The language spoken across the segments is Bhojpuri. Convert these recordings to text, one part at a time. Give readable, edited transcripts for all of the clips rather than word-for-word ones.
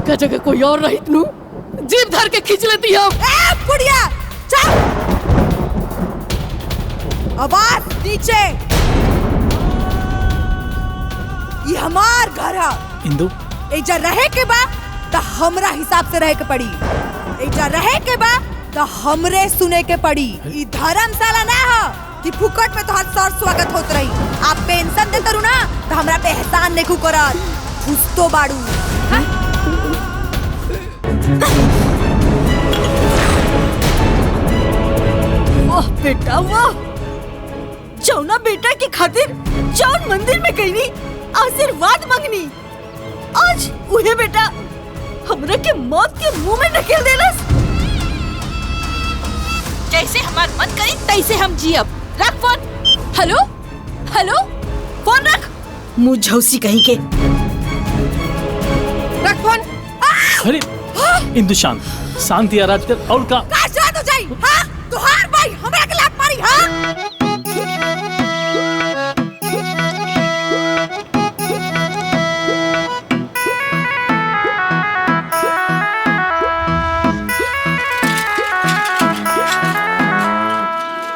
इनका जगह कोई और रही तू जीभ धर के खींच लेती हम। बुढ़िया चल, आवाज नीचे। ये हमार घर है इंदु। एजा रहे के बा तो हमरा हिसाब से रहे के पड़ी। एजा रहे के बा तो हमरे सुने के पड़ी। ई धर्मशाला ना हो कि फुकट में तोहर सर स्वागत होत रही। आप पेंशन देते रू ना तो हमरा पे एहसान नेकू करत। खुश तो बाड़ू। वाह बेटा वाह, जौना बेटा के खातिर जौन मंदिर में गईनी आशीर्वाद मांगनी, आज उहे बेटा हमरा के मौत के मुंह में ढकेल देलस। जैसे हमार मन करी तैसे हम जियब। रख फोन। हेलो हेलो, फोन रख। मुंह झौसी कहीं के। रख फोन। अरे इंदु शांत शांति आराज कर। और का शांत हो जाई। हां तोहार भाई हमरा के लात मारी। हां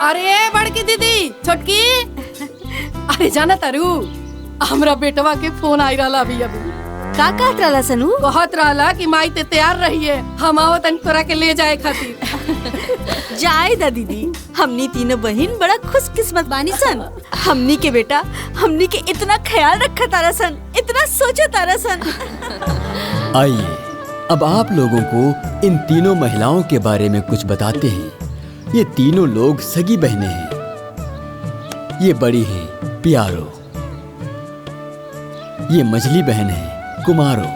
अरे बड़की दीदी छोटकी, अरे जाना तारू हमरा बेटवा के फोन आई रहा अभी। का कहत रहला सनू? बहुत रहला कि माई ते तैयार रही है, हम आवत तोरा के ले जाए खातिर। जाए दा दीदी, हमनी तीनों बहन बड़ा खुशकिस्मत बानी सन। हमनी के बेटा हमनी के इतना ख्याल रखा तारा सन, इतना सोचा तारा सन। आइए अब आप लोगों को इन तीनों महिलाओं के बारे में कुछ बताते हैं। ये तीनों लोग सगी बहनें हैं। ये बड़ी हैं प्यारो, ये मझली बहन है कुमारो,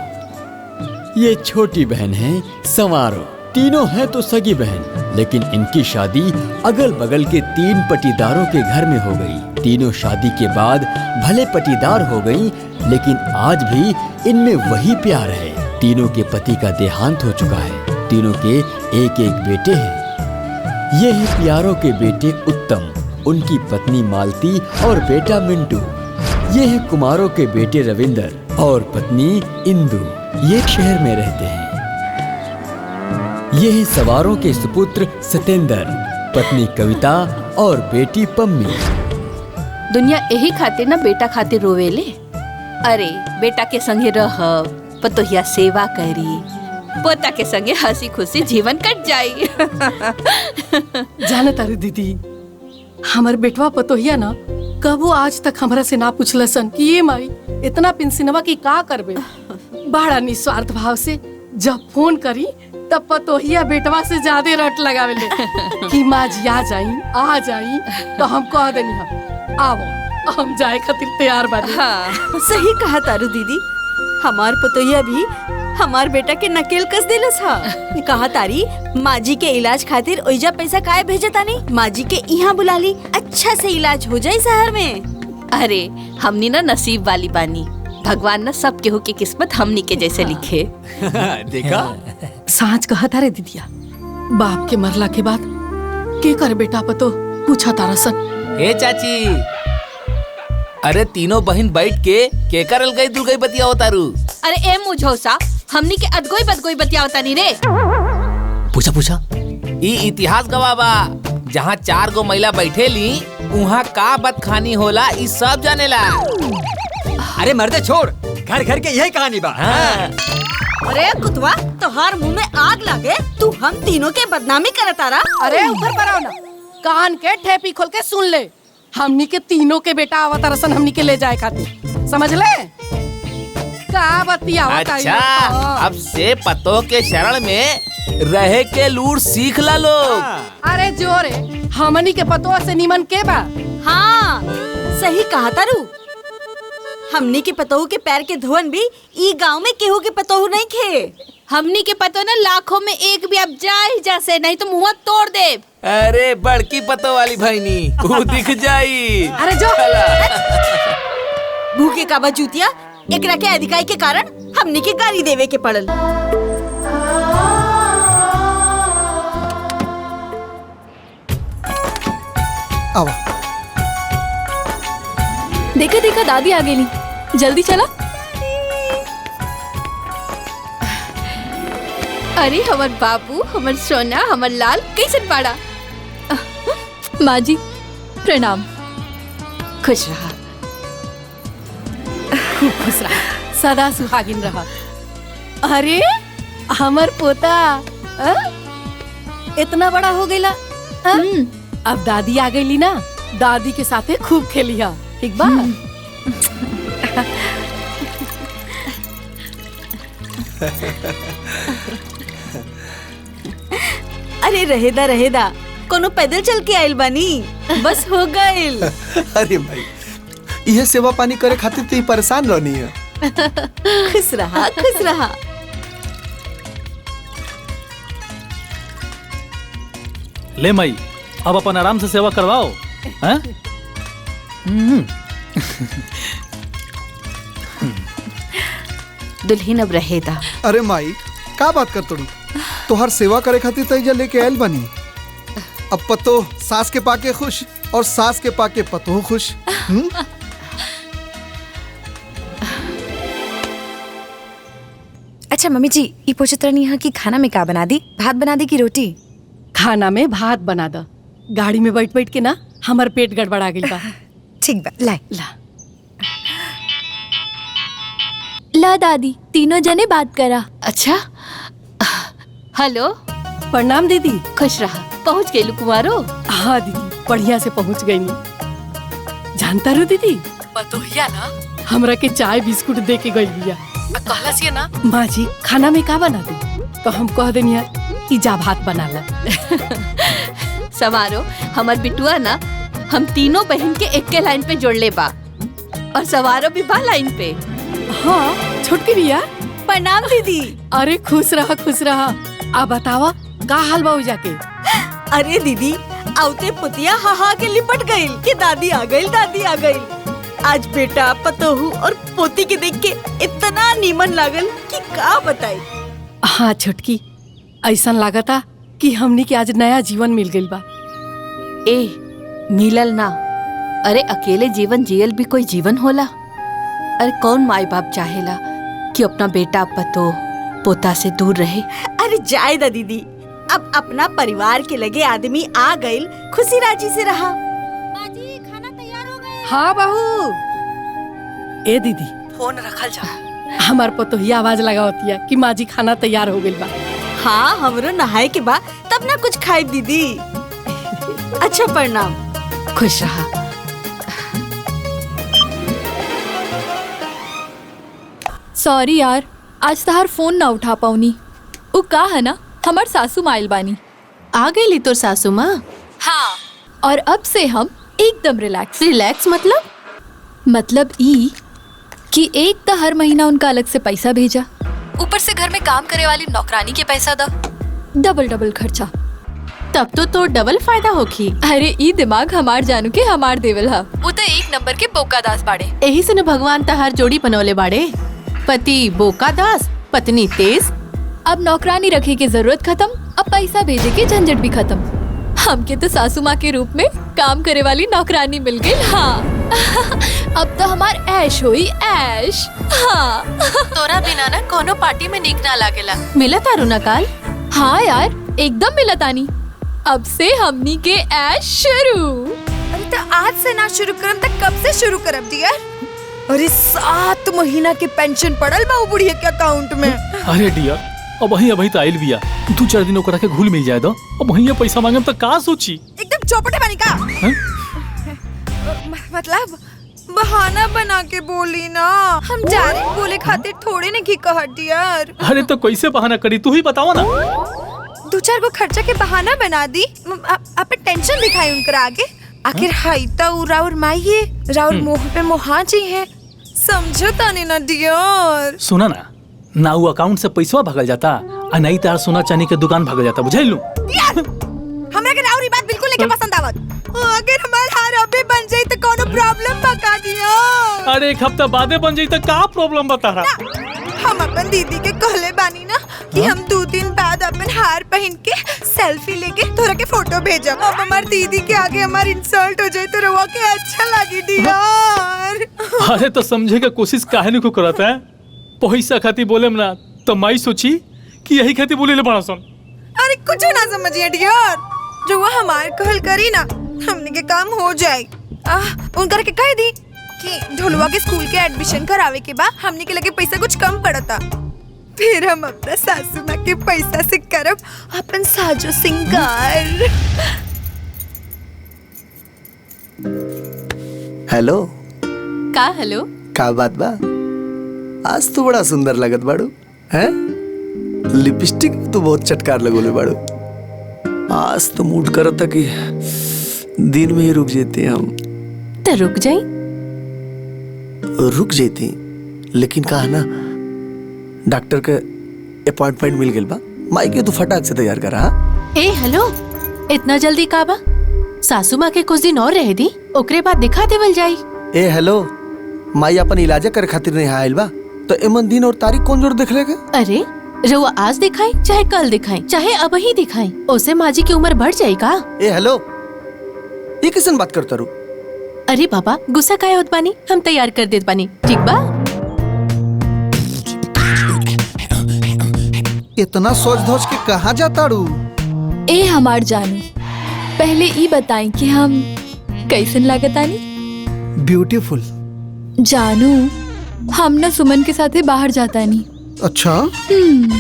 ये छोटी बहन है संवारो। तीनों हैं तो सगी बहन, लेकिन इनकी शादी अगल बगल के 3 पटीदारों के घर में हो गई। तीनों शादी के बाद भले पटीदार हो गई, लेकिन आज भी इनमें वही प्यार है। तीनों के पति का देहांत हो चुका है। तीनों के एक एक बेटे हैं। ये है प्यारों के बेटे उत्तम, उनकी पत्नी मालती और बेटा मिंटू। ये है कुमारों के बेटे रविंदर और पत्नी इंदु। ये एक शहर में रहते हैं। ये है सवारों के सुपुत्र सतेंद्र, पत्नी कविता और बेटी पम्मी। दुनिया यही खातिर ना बेटा खातिर रोवेले। अरे बेटा के संगे रह, पतोहिया सेवा करी, पोता के संगे हंसी खुशी जीवन कट जाई। जाना तारू दीदी, हमार बेटवा पतोहिया ना कबो आज तक हमरा से ना पूछलसन कि ये माई इतना पेंशनवा की का करबे। बड़ा निस्वार्थ भाव से जब फोन करी तब पतोहिया बेटवा से ज्यादा रट लगावेले कि माँ जी आ जाई तो हम कह देनी हम आओ, हम जाए खातिर तैयार बानी। हाँ, सही कहा तारू दीदी। हमार पतोहिया भी हमार बेटा के नकेल कस देलस हा। कहा तारी माँ जी के इलाज खातिर ओइजा पैसा काहे भेजतानी, माँ जी के यहाँ बुला ली, अच्छा से इलाज हो जाए शहर में। अरे हमनी ना नसीब वाली बानी, भगवान ना सब केहू की किस्मत हमनी के जैसे लिखे। देखा सांच कहा तारे दीदिया, बाप के मरला के बाद के कर बेटा पतो पूछा तारा सन। हे चाची, अरे तीनों बहन बैठ के करल गई दुर्गई बतिया तारू। अरे ए मुझौसा, हमनी के अदगोई बदगोई बतियावता नी रे। पूछा पूछा। ई इतिहास गवाबा, जहाँ 4 गो महिला बैठे ली उहाँ का बदखानी होला ई सब जानेला। अरे मर्दे छोड़, घर घर के यही कहानी बा। हाँ। अरे कुतवा, तोहार मुंह में आग लागे, तू हम तीनों के बदनामी करतारा। अरे ऊपर पर आओ ना, कान के ठेपी खोल के सुन ले। हमनी के तीनों के बेटा आवत रसन हमनी के ले जाए खातिर, समझ ले का बतियावत। अच्छा, अब से पतों के शरण में रहे के लूर सीख ला लोग। अरे जोरे, हमनी के पतों से निमन के बा। हाँ सही कहा तारू, हमनी के पतोहू के पैर के धोवन भी ई गांव में केहू के पतोहू नहीं खे। हमनी के पतो ना लाखों में एक भी अब जाए जैसे, नहीं तो मुँह तोड़ दे। अरे बड़की पतो वाली भाईनी वो दिख जाई। अरे जो भूखे का बचूतिया, एकरा के अधिकारी के कारण हमनी के गाली देवे के पड़ल। आवा। देखा देखा दादी आ गई, जल्दी चला। अरे हमर बाबू, हमर सोना, हमर लाल, कैसन बाड़ा? माँ जी प्रणाम। खुश रहा। खूब खुश रहा, सदा सुहागिन रहा। अरे हमर पोता इतना बड़ा हो गईला। अब दादी आ गईली ना, दादी के साथे खूब खेलिया, ठीक बा? अरे रहेदा कोनो पैदल चल के आइल बानी, बस हो गइल। अरे भाई यह सेवा पानी करे खातिर तो परेशान रहनी है। खुश रहा, खुश रहा। ले माई, अब अपन आराम से सेवा करवाओ। हैं? दुल्हन अब रहेदा। अरे माई का बात कर तोड़ू, तोहर सेवा करे खातिर तैजा लेके आयल बनी। अब पतो सास के पाके खुश और सास के पाके पतो खुश। अच्छा मम्मी जी, ये पूछत रहनी है कि खाना में का बना दी, भात बना दी कि रोटी? खाना में भात बना दा। गाड़ी में बैठ बैठ के ना हमार पेट गड़बड़ा गई बा। ठीक बा, लाए। ला ला दादी, तीनों जने बात करा। अच्छा, हेलो, प्रणाम दीदी। खुश रहा। पहुँच गई कुमारो? हाँ दीदी, बढ़िया से पहुँच गई नी। जानता रो दीदी, पतोहिया ना हमरा के चाय बिस्कुट दे के गई बिया। कहला से ना, माँ जी खाना में का बना दी? तो हम कह देनिया कि जा भात बना ला। सवारो, हमार बिटुआ ना हम तीनों बहन के एक के लाइन पे जोड़ ले बा, और सवारो भी बा लाइन पे। हाँ छोटकी बिया। प्रणाम दीदी। अरे खुश रहा, खुश रहा। आ बतावा का हाल बा जाके? अरे दीदी, आउते पुतिया हा के लिपट गइल कि दादी आ गइल, दादी आ गइल। आज बेटा, पतोहू और पोती के देख के इतना नीमन लागल कि का बताई। हाँ छोटकी, ऐसा लागता कि हमनी के आज नया जीवन मिल गइल बा। ए मिलल ना, अरे अकेले जीवन जियल भी कोई जीवन होला? अरे कौन माई बाप चाहेला कि अपना बेटा पतो पोता से दूर रहे? अरे जाए दा दीदी, अब अपना परिवार के लगे आदमी आ गइल, खुशी राजी से रहा। माजी खाना तैयार हो गया। हाँ बहू। ए दीदी फोन रखल जा, हमार पतोहिया आवाज लगावतिया कि माँ जी खाना तैयार हो गइल बा। हाँ हमरो नहाए के बाद तब ना कुछ खाए दीदी। अच्छा प्रणाम। खुश रहा। सॉरी यार, आज तहार फोन ना उठा पाऊनी। उ का है ना, हमार सासू माइल बानी। आ गई तोर सासू माँ? हाँ, और अब से हम एकदम रिलैक्स। रिलैक्स मतलब ई कि एक तो हर महीना उनका अलग से पैसा भेजा, ऊपर से घर में काम करे वाली नौकरानी के पैसा दा, डबल खर्चा। तब तो डबल फायदा होखी। अरे ई दिमाग हमार जानू के हमार देवल हा। वो तो एक नंबर के बोका दास बाड़े। यही से न भगवान तहार जोड़ी बनौले बाड़े, पति बोका दास, पत्नी तेज। अब नौकरानी रखे की जरूरत खत्म, अब पैसा भेजे के झंझट भी खत्म। हमके तो सासू माँ के रूप में काम करे वाली नौकरानी मिल गई। हाँ अब तो हमार ऐश हुई, ऐश। हाँ तोरा बिना ना कोनो पार्टी में नीक ना लागेला। मिला तारू ना काल? हाँ यार, एकदम मिला तानी। अब से हमनी के ऐश शुरू। अरे तो आज से ना शुरू करम तो कब से शुरू करब डियर? अरे 7 महीना की पेंशन पड़ल बा उ बुढ़िया के अकाउंट में। अरे डियर, अब वही तो आइल बिया, 2-4 दिन ओकरा के घुल मिल जाए दो। अब वही पैसा मांगम तो का सोची? एकदम चौपटे बनी का। मतलब बहाना बना के बोली ना, हम जा रहे बोले खातिर थोड़े ने की कहा डियर। अरे तो कैसे बहाना करी, तू ही बताओ ना। 2-4 गो खर्चा के बहाना बना दी, आप टेंशन दिखाई उनकर आगे। आखिर हाई तो राउर माई है, राउर मोह पे मोहा जी है, समझो ताने ना डियर। सुना ना उ अकाउंट से पैसा भागल जाता, आ नहीं तार सोना चांदी के दुकान भागल जाता, बुझाई लू? हमरा के राउरी बात बिल्कुल नहीं पसंद आवत। अगर हमार हार अबे बन जाई तो कोनो प्रॉब्लम बता दियो। अरे 1 हफ्ता बादे बन जाई तो का प्रॉब्लम बता रहा? हम अपन दीदी के कहले बानी ना कि हम 2 दिन बाद अपन हार पहन के सेल्फी लेके तोरा के फोटो भेजब। अब हमार दीदी के आगे हमार इंसल्ट हो जाए तो रवा के अच्छा लगी डियर। अरे तो समझे के कोशिश काहे नहीं को करता है? पैसा खाती बोले ना तो माई सोची कि यही खातिर बोले ले बड़ा सन। अरे कुछ ना समझिए डियर, जो वो हमारे कहल करी ना हमने के काम हो जाए। उनकर के कह दी कि ढोलुआ के स्कूल के एडमिशन करावे के बाद हमने के लगे पैसा कुछ कम पड़ता, फिर हम अपना सासू माँ के पैसा से करब अपन साजो सिंगार। हेलो का हेलो का बात बा? आज तो बड़ा सुंदर लगत बाड़ू हैं? लिपस्टिक तो बहुत चटकार लगोले बाड़ू। आज तो मूड करता कि दिन में ही रुक जेते हम। तो रुक जाई। रुक जेती, लेकिन कहा ना डॉक्टर के अपॉइंटमेंट मिल गेल बा। माई के तू फटाक से तैयार करा। ए हेलो, इतना जल्दी का बा? सासू माँ के कुछ दिन और रह दी, ओकरे बाद दिखा देवल जाई। ए हेलो, माई अपन इलाज करे खातिर नहीं आयल बा, तो एमन दिन और तारीख कौन जोड़ देख लेगा? अरे रउआ आज दिखाई चाहे कल दिखाई चाहे अब ही दिखाई, ओसे माजी की उम्र बढ़ जाई का? ए हेलो, ये किसन बात करता रू? अरे बाबा गुस्सा काहे होत बानी, हम तैयार कर देत बानी, ठीक बा? इतना सोच धोच के कहाँ जाता रू? ए हमार जानू, पहले ई बताएं कि हम कैसन लागतानी? ब्यूटीफुल। जानू, हम ना सुमन के साथ बाहर जातानी। अच्छा,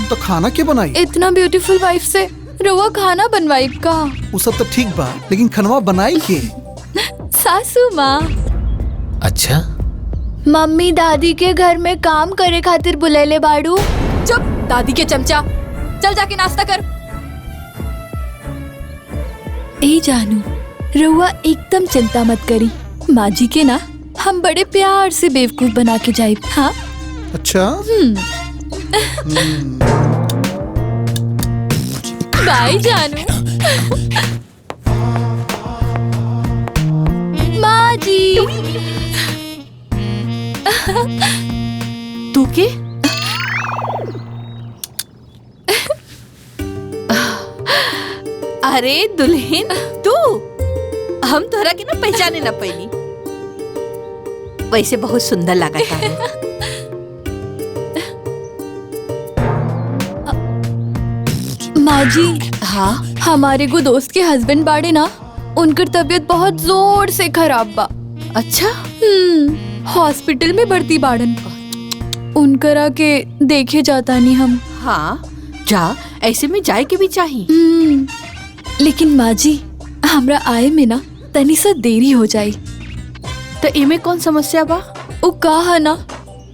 तो खाना क्या बनाई? इतना ब्यूटीफुल वाइफ से रवा खाना बनवाई का? वो सब तो ठीक बा, लेकिन खनवा बनाई के? सासू माँ। अच्छा, मम्मी दादी के घर में काम करे खातिर बुलेले बाड़ू। चुप दादी के चमचा, चल जाके नाश्ता कर। ए जानू, रउआ एकदम चिंता मत करी, माँ जी के ना हम बड़े प्यार से बेवकूफ बना के जाए। हाँ अच्छा। बाय जानू। माँ जी। तू के? अरे दुल्हन तू, हम तोहरा के ना पहचाने ना पैनी, वैसे बहुत सुंदर लगा था। माँ जी, हाँ हमारे को दोस्त के हस्बैंड बाड़े ना, उनकर तबीयत बहुत जोर से खराब बा। अच्छा, हॉस्पिटल में भर्ती बाड़न, उनकरा के देखे जाता नहीं हम। हाँ जा, ऐसे में जाए के भी चाहिए। लेकिन माँ जी, हमरा आए में ना तनी सा देरी हो जाए। तो इमे कौन समस्या बा? वो कहा ना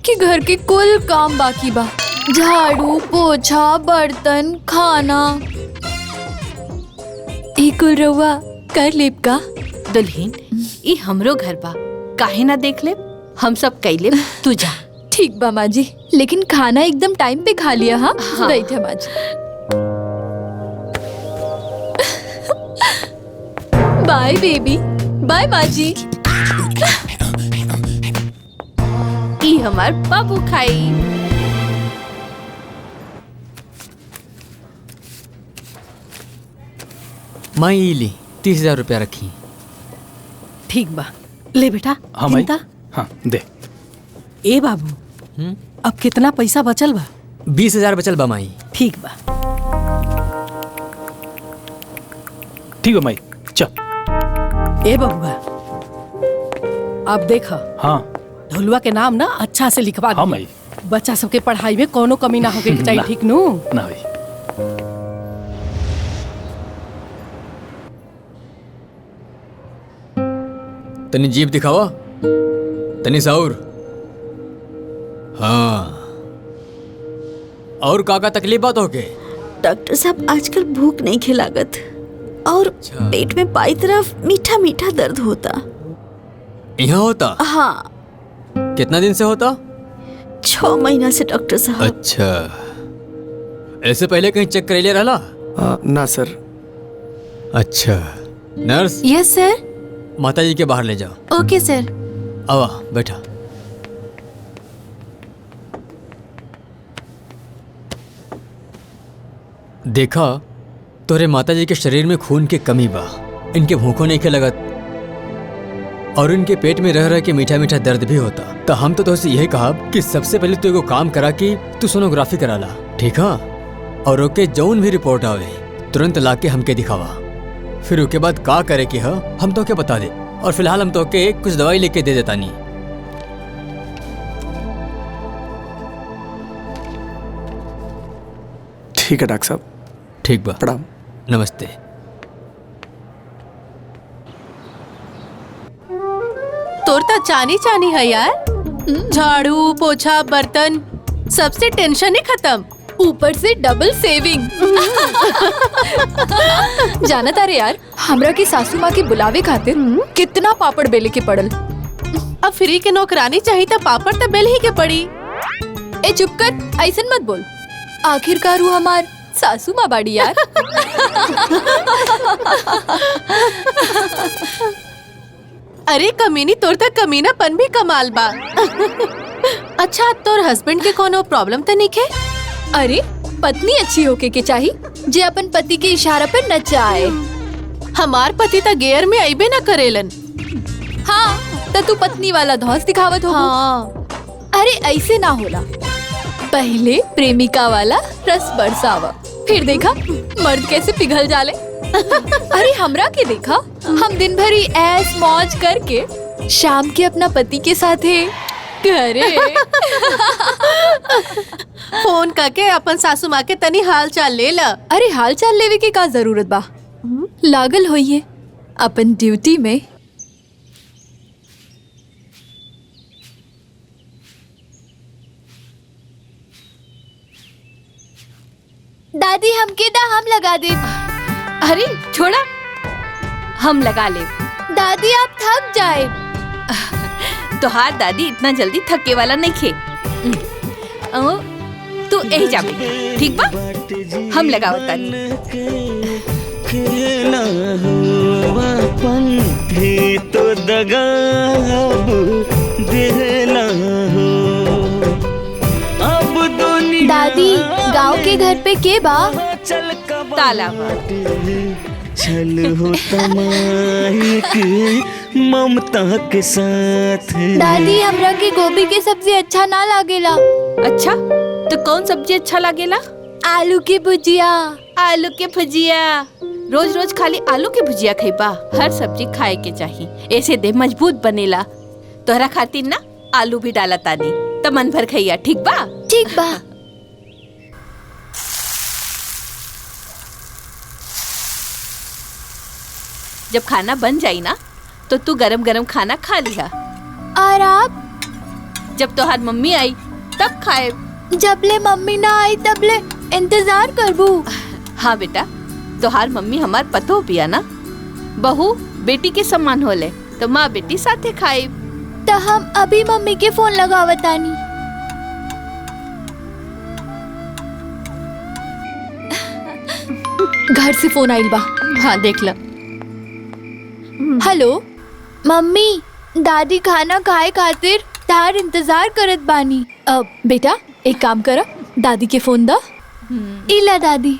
कि घर के कुल काम बाकी बा, झाड़ू पोछा बर्तन खाना, एक कुल रउआ कर लेब का? दुल्हन ई हमरो घर बा, काहे ना देख ले, हम सब कई ले, तू जा। ठीक बा माँ जी, लेकिन खाना एकदम टाइम पे खा लिया। हाँ, बैठे माँ जी। बाय बेबी, बाय माँ जी। ई हमार बाबू खाई। माई ली 30,000 रुपया रखी। ठीक बा, ले बेटा। हाँ माई, इनता? हाँ दे। ए बाबू, अब कितना पैसा बचल बा? 20,000 बचल बा माई। ठीक बा। ठीक है माई, चल। ए बबुआ, अब देखा, हाँ ढोलुआ के नाम ना अच्छा से लिखवा हाँ दी। माई। बच्चा सबके पढ़ाई में कोनो कमी ना होके चाहिए, ना। ठीक नू? ना भाई। तनी जीप दिखावा, तनी साउर। हाँ, और का तकलीफ बात होके? डॉक्टर साहब, आजकल भूख नहीं खिलागत और पेट में बाई तरफ मीठा मीठा दर्द होता। यहाँ होता? हाँ। कितना दिन से होता? 6 महीना से डॉक्टर साहब। अच्छा, ऐसे पहले कहीं चेक करेले रहला? ना सर। अच्छा, नर्स। यस सर। माता जी के बाहर ले जाओ। ओके सर। आवा बैठा। देखा, तोरे माता जी के शरीर में खून की कमी बा, इनके भूखों नहीं के लगत और इनके पेट में रह रह के मीठा मीठा दर्द भी होता। तो हम तो तुझसे यही कहा कि सबसे पहले तू एगो काम करा कि तू सोनोग्राफी करा ला, ठीक है? और ओके जौन भी रिपोर्ट आवे तुरंत लाके हमके दिखावा। फिर उसके बाद का करे कि हम तो के बता दे। और फिलहाल हम तो के कुछ दवाई लेके दे देता नहीं। ठीक है डॉक्टर साहब। ठीक बा। प्रणाम। नमस्ते। तोर तो चानी चानी है यार। झाड़ू पोछा बर्तन सबसे टेंशन ही खत्म, ऊपर से डबल सेविंग। जाना तारे यार, हमरा की सासू माँ के बुलावे खातिर कितना पापड़ बेले के पड़ल। अब फ्री के नौकरानी चाहिए तो पापड़ तो बेल ही के पड़ी। ए चुप कर, ऐसन मत बोल। आखिरकार वो हमार सासू माँ बाड़ी यार। अरे कमीनी, तोर तक कमीनापन भी कमाल बा। अच्छा, तोर हस्बैंड के कोनो प्रॉब्लम तो नहीं है? अरे पत्नी अच्छी होके के चाहिए जे अपन पति के इशारा पे नचाए। हमार पति तो गेयर में आइबे न करेलन। हाँ तो तू पत्नी वाला धौस दिखावत हो। हाँ। अरे ऐसे ना होला, पहले प्रेमिका वाला रस बरसावा, फिर देखा मर्द कैसे पिघल जाले। अरे हमरा के देखा, हम दिन भर ही ऐस मौज करके शाम के अपना पति के साथ है घरे। फोन करके अपन सासू माँ के तनी हाल चाल ले ला। अरे हाल चाल लेवे के का जरूरत बा, लागल होइए अपन ड्यूटी में। दादी हमके दा, हम लगा दे। अरे छोड़ा, हम लगा ले। दादी आप थक जाए। तोहार दादी इतना जल्दी थके वाला नहीं खे। तू यही जा बेटा, ठीक बा? हम लगावता तो दगा देना हो। अब दादी गांव के घर पे के बा? तालाब। चल हो तमाइक ममता के साथ। दादी हमरा के गोभी के सब्जी अच्छा ना लागेला। अच्छा तो कौन सब्जी अच्छा लागेला? आलू की भुजिया। आलू के भुजिया? रोज रोज खाली आलू के भुजिया खइबा? हर सब्जी खाए के चाहिए, ऐसे देह मजबूत बनेला। तोहरा खातिर ना आलू भी डाला तानी, तो मन भर खइया, ठीक बा? ठीक बा। जब खाना बन जाई ना तो तू गरम गरम खाना खा लिहा। और आप? जब तोहार मम्मी आई तब खाए। जबले मम्मी ना आई तबले इंतजार करबू। हाँ बेटा, तोहार मम्मी हमार पतो पिया ना, बहू बेटी के सम्मान होले, तो माँ बेटी साथे खाए। तो हम अभी मम्मी के फोन लगावतानी। घर से फोन आइल बा। हाँ देख ला। हेलो मम्मी, दादी खाना खाए खातिर तार इंतजार करत बानी। अब बेटा एक काम करा, दादी के फोन दा। इला दादी।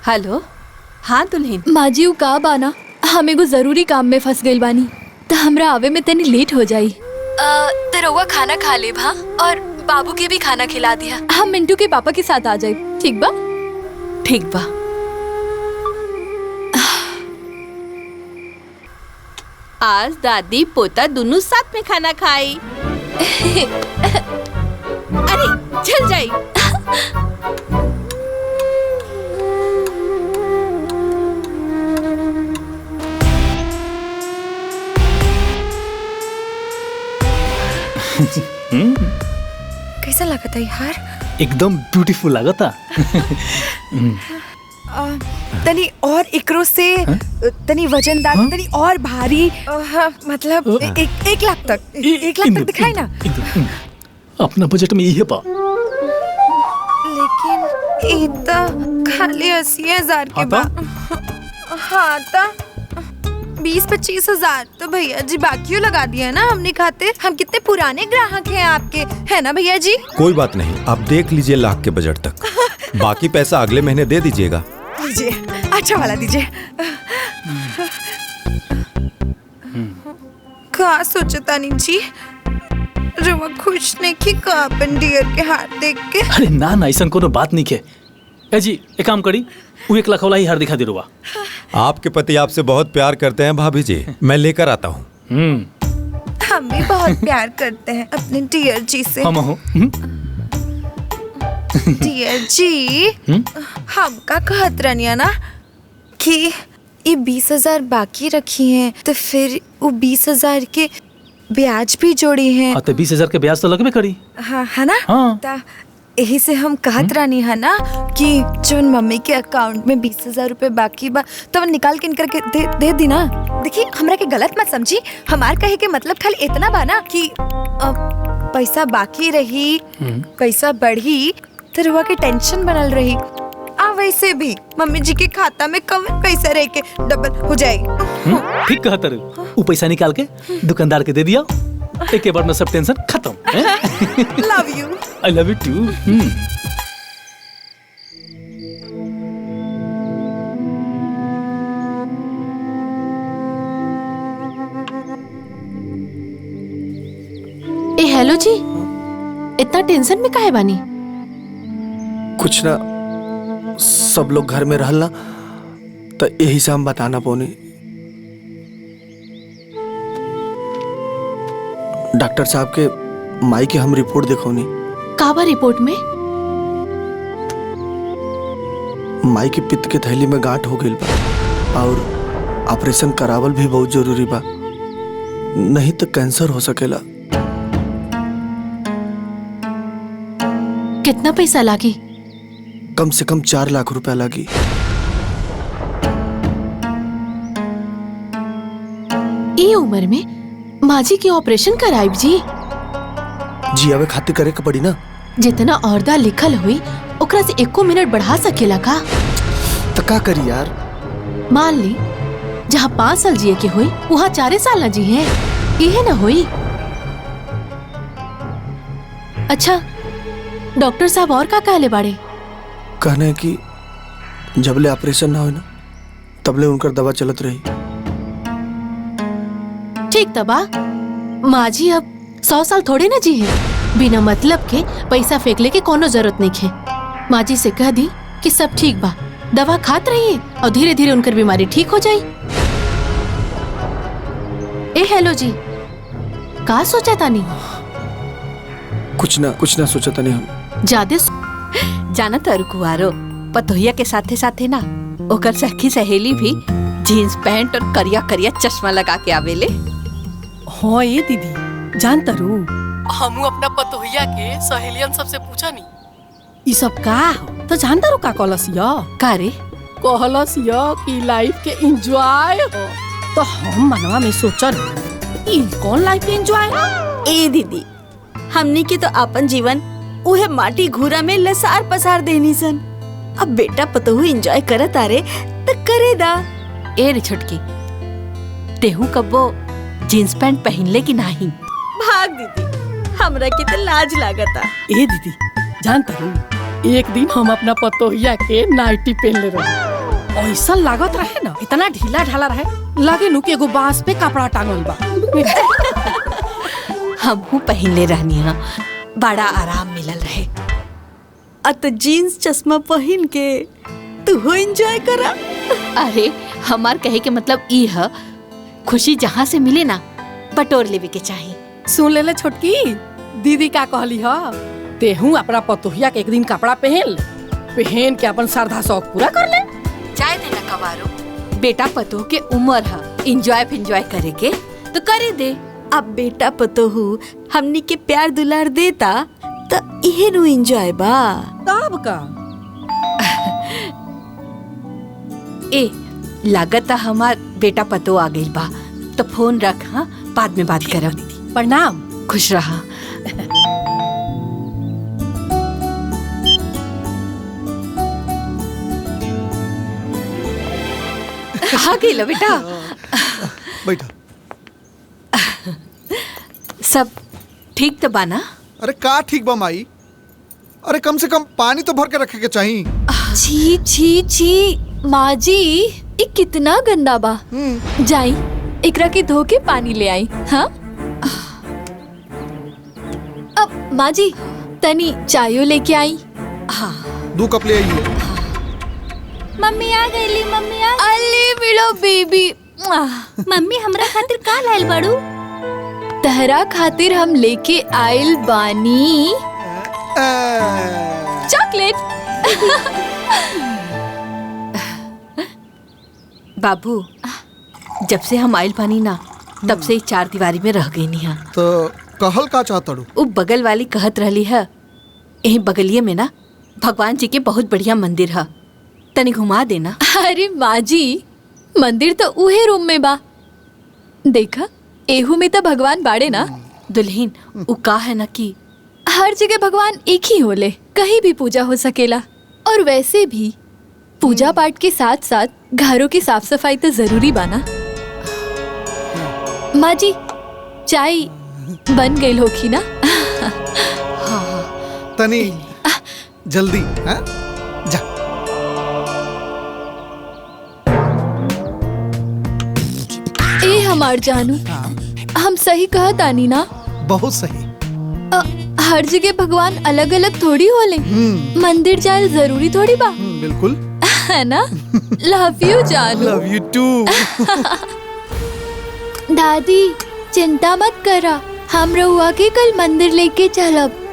हेलो। हाँ दुल्हन। माजी उ का बाना, हम एगो जरूरी काम में फंस गइल बानी, तो हमरा आवे में तनी लेट हो जाई। तो रउआ खाना खा ले भा, और बाबू के भी खाना खिला दिया। हम मिंटू के पापा के साथ आ जाए, ठीक बा? ठीक बा। आज दादी पोता दोनों साथ में खाना खाई। अरे चल जाई। कैसा लगा था यार? एकदम ब्यूटीफुल लगा था। तनी और इकरो से तनी वजनदार, तनी और भारी, मतलब 1 लाख तक, 1 लाख तक दिखाई ना। अपना बजट में यही पा। लेकिन ये तो खाली 80,000 के बा। हाँ तो 20-25 हजार तो भैया जी बाकियों लगा दिया ना हमने खाते। हम कितने पुराने ग्राहक हैं आपके, है ना भैया जी? कोई बात नहीं, आप देख लीजिए लाख के बजट तक, बाकी पैसा अगले महीने दे दीजिएगा। दीजिए, अच्छा वाला दीजिए। क्या सोचता नहीं जी, रवा खुश नहीं की का अपन डियर के हाथ देख के। अरे ना ना ऐसा कोनो बात नहीं के। ए जी एक काम करी, वो 1 लाख वाला ही हार दिखा दे रुआ। आपके पति आपसे बहुत प्यार करते हैं भाभी जी, मैं लेकर आता हूँ। हम भी बहुत प्यार करते हैं अपने डियर जी से। हम हो डियर जी, हम का कहत रनिया ना कि ये 20,000 बाकी रखी हैं, तो फिर वो 20,000 के ब्याज भी जोड़ी हैं। हाँ तो 20,000 के ब्याज तो लगबे करी। हाँ है ना। हाँ। ता यही से हम कहत रानी है ना कि जो मम्मी के अकाउंट में 20,000 रुपए बाकी बा तो निकाल के इनकर के दे दी ना। देखिए हमरा के गलत मत समझी, हमार कहे के मतलब खाली इतना बा ना कि पैसा बाकी रही, पैसा बढ़ी तो रुआ के टेंशन बनल रही। वैसे भी मम्मी जी के खाता में कम पैसा रह के डबल हो जाएगी। ठीक कहा तर, वो पैसा निकाल के दुकानदार के दे दिया, एक के बाद में सब टेंशन खत्म। Love you. I love you too. ए हेलो जी, इतना टेंशन में काहे बानी? कुछ ना, सब लोग घर में रहल ना तो यही से हम बताना पौनी। डॉक्टर साहब के माई के हम रिपोर्ट देखौनी। काबा रिपोर्ट में? माई के पित्त के थैली में गांठ हो गई बा और ऑपरेशन करावल भी बहुत जरूरी बा, नहीं तो कैंसर हो सकेला। कितना पैसा लागी? कम से कम 4 लाख रुपया लगी। ये उम्र में माँ जी के ऑपरेशन कराइब जी? जी अबे खातिर करे के पड़ी ना। जितना औरदा लिखल हुई ओकरा से 1 मिनट बढ़ा सकेला का? तो का करी यार? मान ली जहाँ 5 साल जिए के हुई वहाँ 4 साल न जी है, ये ना हुई। अच्छा डॉक्टर साहब और का कहले बाड़े? कहने कि जबले ऑपरेशन ना हो ना तबले उनकर दवा चलत रही। ठीक तबा, माँ जी अब 100 साल थोड़े ना जी है। बिना मतलब के पैसा फेंकले के कोनो जरूरत नहीं है। माँ जी से कह दी कि सब ठीक बा, दवा खात रहिए और धीरे धीरे उनकर बीमारी ठीक हो जाई। ए हेलो जी, का सोचा तानी? कुछ ना सोचा तानी हम। जादे जाना तारू कुआरो, पतोहिया के साथे साथे ना ओकर सखी सहेली भी जीन्स पैंट और करिया करिया चश्मा लगा के आवेले। हाँ ये दीदी जान तारू, हमू अपना पतोहिया के सहेलियन सबसे पूछा नी ये सब का हो, तो जान तारू का कहलसिया? का रे? कहलसिया कि लाइफ के एंजॉय हो। तो हम मनवा में सोचल ई कौन लाइफ के एंजॉय? ए दीदी, हमनी के तो अपन जीवन उहे माटी घूरा में लसार पसार देनी सन। अब बेटा पतोहू एंजॉय करत आरे तो करे दा। ए रे छोटकी, तेहू कब्बो जीन्स पैंट पहन ले कि नहीं? भाग दीदी, हमरा के तो लाज लागता। ए दीदी जान तारू, एक दिन हम अपना पतोहिया के नाइटी पहन ले रहे, ऐसा लागत रहे ना, इतना ढीला ढाला रहे लगे नु कि एगो बांस पे कपड़ा टांगल बा। हमहू पहन ले रहनी हा, बड़ा आराम मिलल रहे। तो जीन्स चश्मा पहन के तू हो एंजॉय करा। अरे हमार कहे के मतलब ई है, खुशी जहाँ से मिले ना बटोर लेवे के चाहिए। सुन ले छोटकी, दीदी का कहली हा, तेहू अपना पतोहिया के एक दिन कपड़ा पहन के अपन श्रद्धा शौक पूरा कर ले। जाए देना कवारो, बेटा पतोह के उम्र है एंजॉय करे के तो करे दे। अब बेटा पतोहू हमनी के प्यार दुलार देता तो इहे नु एंजॉय बा। तब का ए लागत हमार बेटा पतो आ गइल बा, तो फोन रख, हाँ बाद में बात करब। प्रणाम, खुश रहा। आ गइल बेटा, बैठा। सब ठीक तो बाना? अरे का ठीक बा माई? अरे कम से कम पानी तो भर के रखे के चाहिए। छी छी छी, माँ जी ये कितना गंदा बा। जाई एकरा के धो के पानी ले आई। हाँ माँ जी तनी चायो लेके आई। हाँ 2 कप ले आइए। मम्मी आ गईली, मम्मी आ अली मिलो बेबी। मम्मी हमरा खातिर का लाइल बाड़ू? तहरा खातिर हम लेके आइल बानी चॉकलेट। बाबू जब से हम आइल पानी ना तब से ही 4 दीवारी में रह गई नहीं। तो कहल का चाहतड़ू? वो बगल वाली कहत रहली है यही बगलिए में ना भगवान जी के बहुत बढ़िया मंदिर है, तनी घुमा देना। अरे माँ जी मंदिर तो उहे रूम में बा, देखा एहू में तो भगवान बाड़े ना। दुल्हीन उ का है ना कि हर जगह भगवान एक ही होले, कहीं भी पूजा हो सकेला। और वैसे भी पूजा पाठ के साथ साथ घरों की साफ सफाई तो जरूरी बाना। माँ जी चाय बन गई होगी ना? तनी जल्दी। हाँ? जा। ए हमार जानू हम सही कहा तानी ना? बहुत सही। हर जगह भगवान अलग अलग थोड़ी होले, मंदिर जाए जरूरी थोड़ी बा। बिल्कुल है ना? लव यू जानू। Love you too. दादी चिंता मत करा, हम रहुआ के कल मंदिर लेके चलब।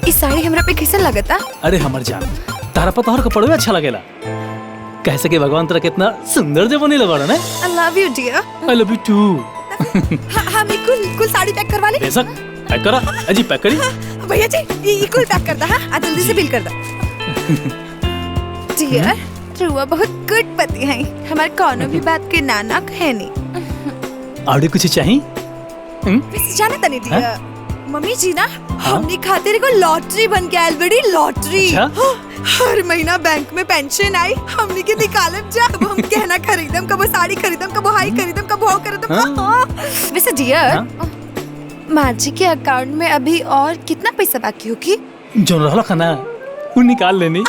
इस साड़ी हमरा पे कैसा लगता? अरे हमर जान तारा पर तोहर कपड़वे अच्छा लगेला। कैसे कि भगवान तेरा कितना सुंदर जो बनेला बाड़ा ना। I love you dear। I love you too. हाँ मैं कुल साड़ी पैक करवा ले। बेशक पैक करा। अजी पैक करी। भैया जी ये कुल पैक कर दा। हाँ आज जल्दी से बिल कर दा। डियर रुआ बहुत गुड पति है, हमारे कोनो भी बात के नाना है नहीं। और कुछ चाहिए? वैसे जाना तनी डियर मम्मी जी ना हमने खातिर को लॉटरी बन के आयल बड़ी लॉटरी। हर महीना बैंक में पेंशन आई, हमने के निकालब जा। अब हम कहना खरीदम, कबो साड़ी खरीदम, कबो हाई खरीदम, कबो हो खरीदम। वैसे डियर माँ जी के अकाउंट में अभी और कितना पैसा बाकी होगी? जो रहला खाना वो निकाल लेनी।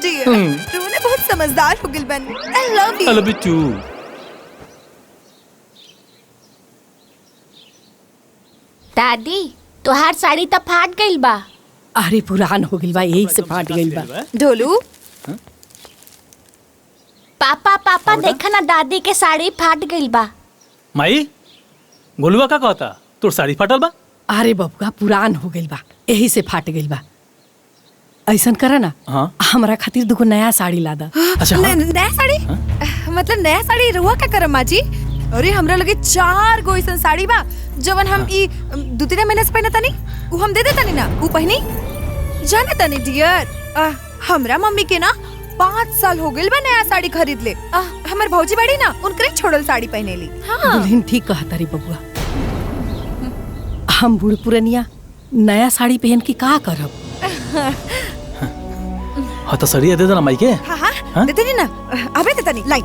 डियर तूने बहुत समझदार हो गिल बन। I love you। I love you too। दादी तोहार साड़ी तो फाट गइल बा। अरे पुरान हो गइल बा, यही से फाट गइल बा। ढोलू पापा पापा देखा ना दादी के साड़ी फाट गइल बा। माई गोलुआ का कहता तोर साड़ी फाटल बा? अरे बबुआ पुरान हो गइल बा, यही से फाट गइल बा। ऐसन करा ना हमरा खातिर 2 नया साड़ी ला दा। अच्छा नया साड़ी? मतलब नया साड़ी रुआ का करम माँ जी? अरे हमरा लगे 4 गो ऐसन साड़ी बा जवन हम ई 2-3 महीना से पहना तानी, वो हम दे देता नहीं ना, वो पहनी जाना तानी डियर। हमरा मम्मी के ना 5 साल हो गइल बा नया साड़ी खरीद ले। हमर भौजी बड़ी ना उनकरे छोड़ल साड़ी पहने ली। हाँ दुल्हन ठीक कहता रे बबुआ, हम बूढ़ पुरनिया नया साड़ी पहन के का करब? हाँ तो साड़ी दे देना माई के। हाँ हाँ देते नहीं ना, अबे देता नहीं लाई।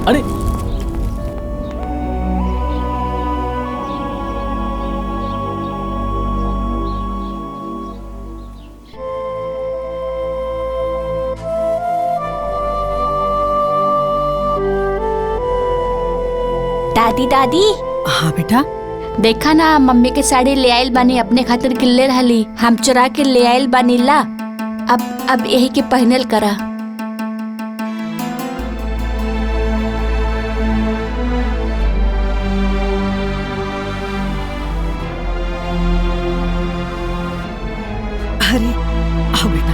अरे दादी दादी। हाँ बेटा देखा ना मम्मी के साड़ी ले आइल बानी, अपने खातिर किल्ले रहली, हम चुरा के ले आइल बानी ला। अब यही के पहनल करा। अरे आओ बेटा,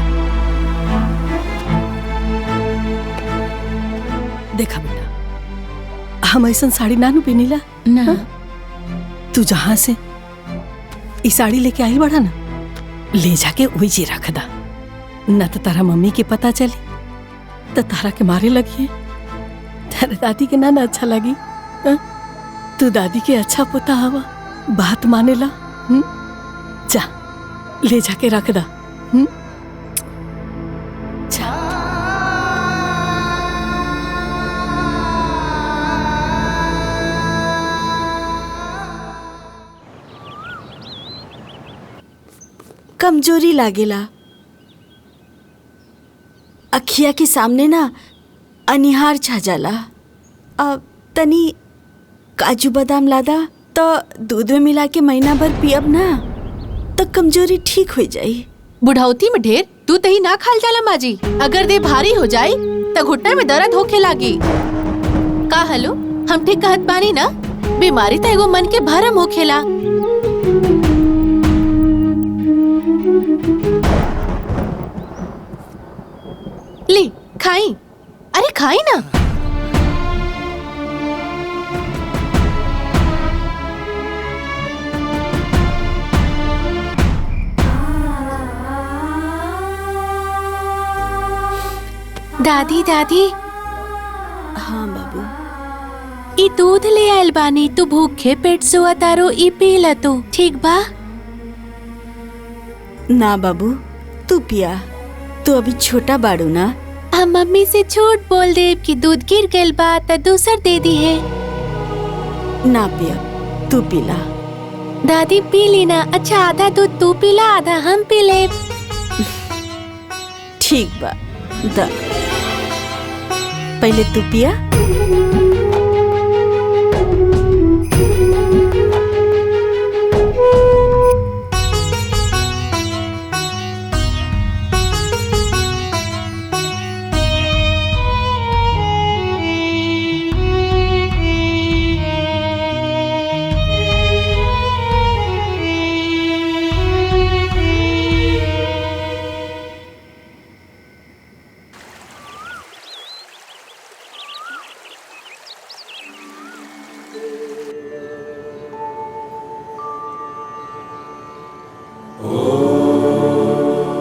देखा बेटा हम ऐसा साड़ी नानू पहनीला ना। तू जहाँ से ई साड़ी लेके आई बड़ा ना, ले जाके वही जी रख दा, न तो तारा मम्मी के पता चली तो तारा के मारे लगी। तेरे दादी के ना अच्छा लगी। तू दादी के अच्छा पोता हवा, बात माने ला। जा ले जाके रख दा। कमजोरी लागेला। अखिया के सामने ना अनिहार छा जाला। अब तनी काजू बादाम लादा तो दूध में मिला के महीना भर पियब ना तो कमजोरी ठीक हो जाई। बुढ़ौती में ढेर तू तही ना खाल जाला माजी। अगर देह भारी हो जाई तो घुटने में दर्द होखे लागी। का हलो हम ठीक कहत बानी ना? बीमारी तो एगो मन के भरम होखेला। ली खाई, अरे खाई ना। दादी दादी। हाँ बाबू। ई दूध ले आयल बानी, तू भूखे पेट सोआ तारो, ई पी ल तू, ठीक बा? ना बाबू तू पिया, तू अभी छोटा बाड़ू ना। हम मम्मी से झूठ बोल दे कि दूध गिर गइल बा त दूसर दे दी है। ना पिया, तू पीला। दादी पी ली ना। अच्छा आधा दूध तू पीला, आधा हम पी ले। ठीक बा, दा पहले तू पिया।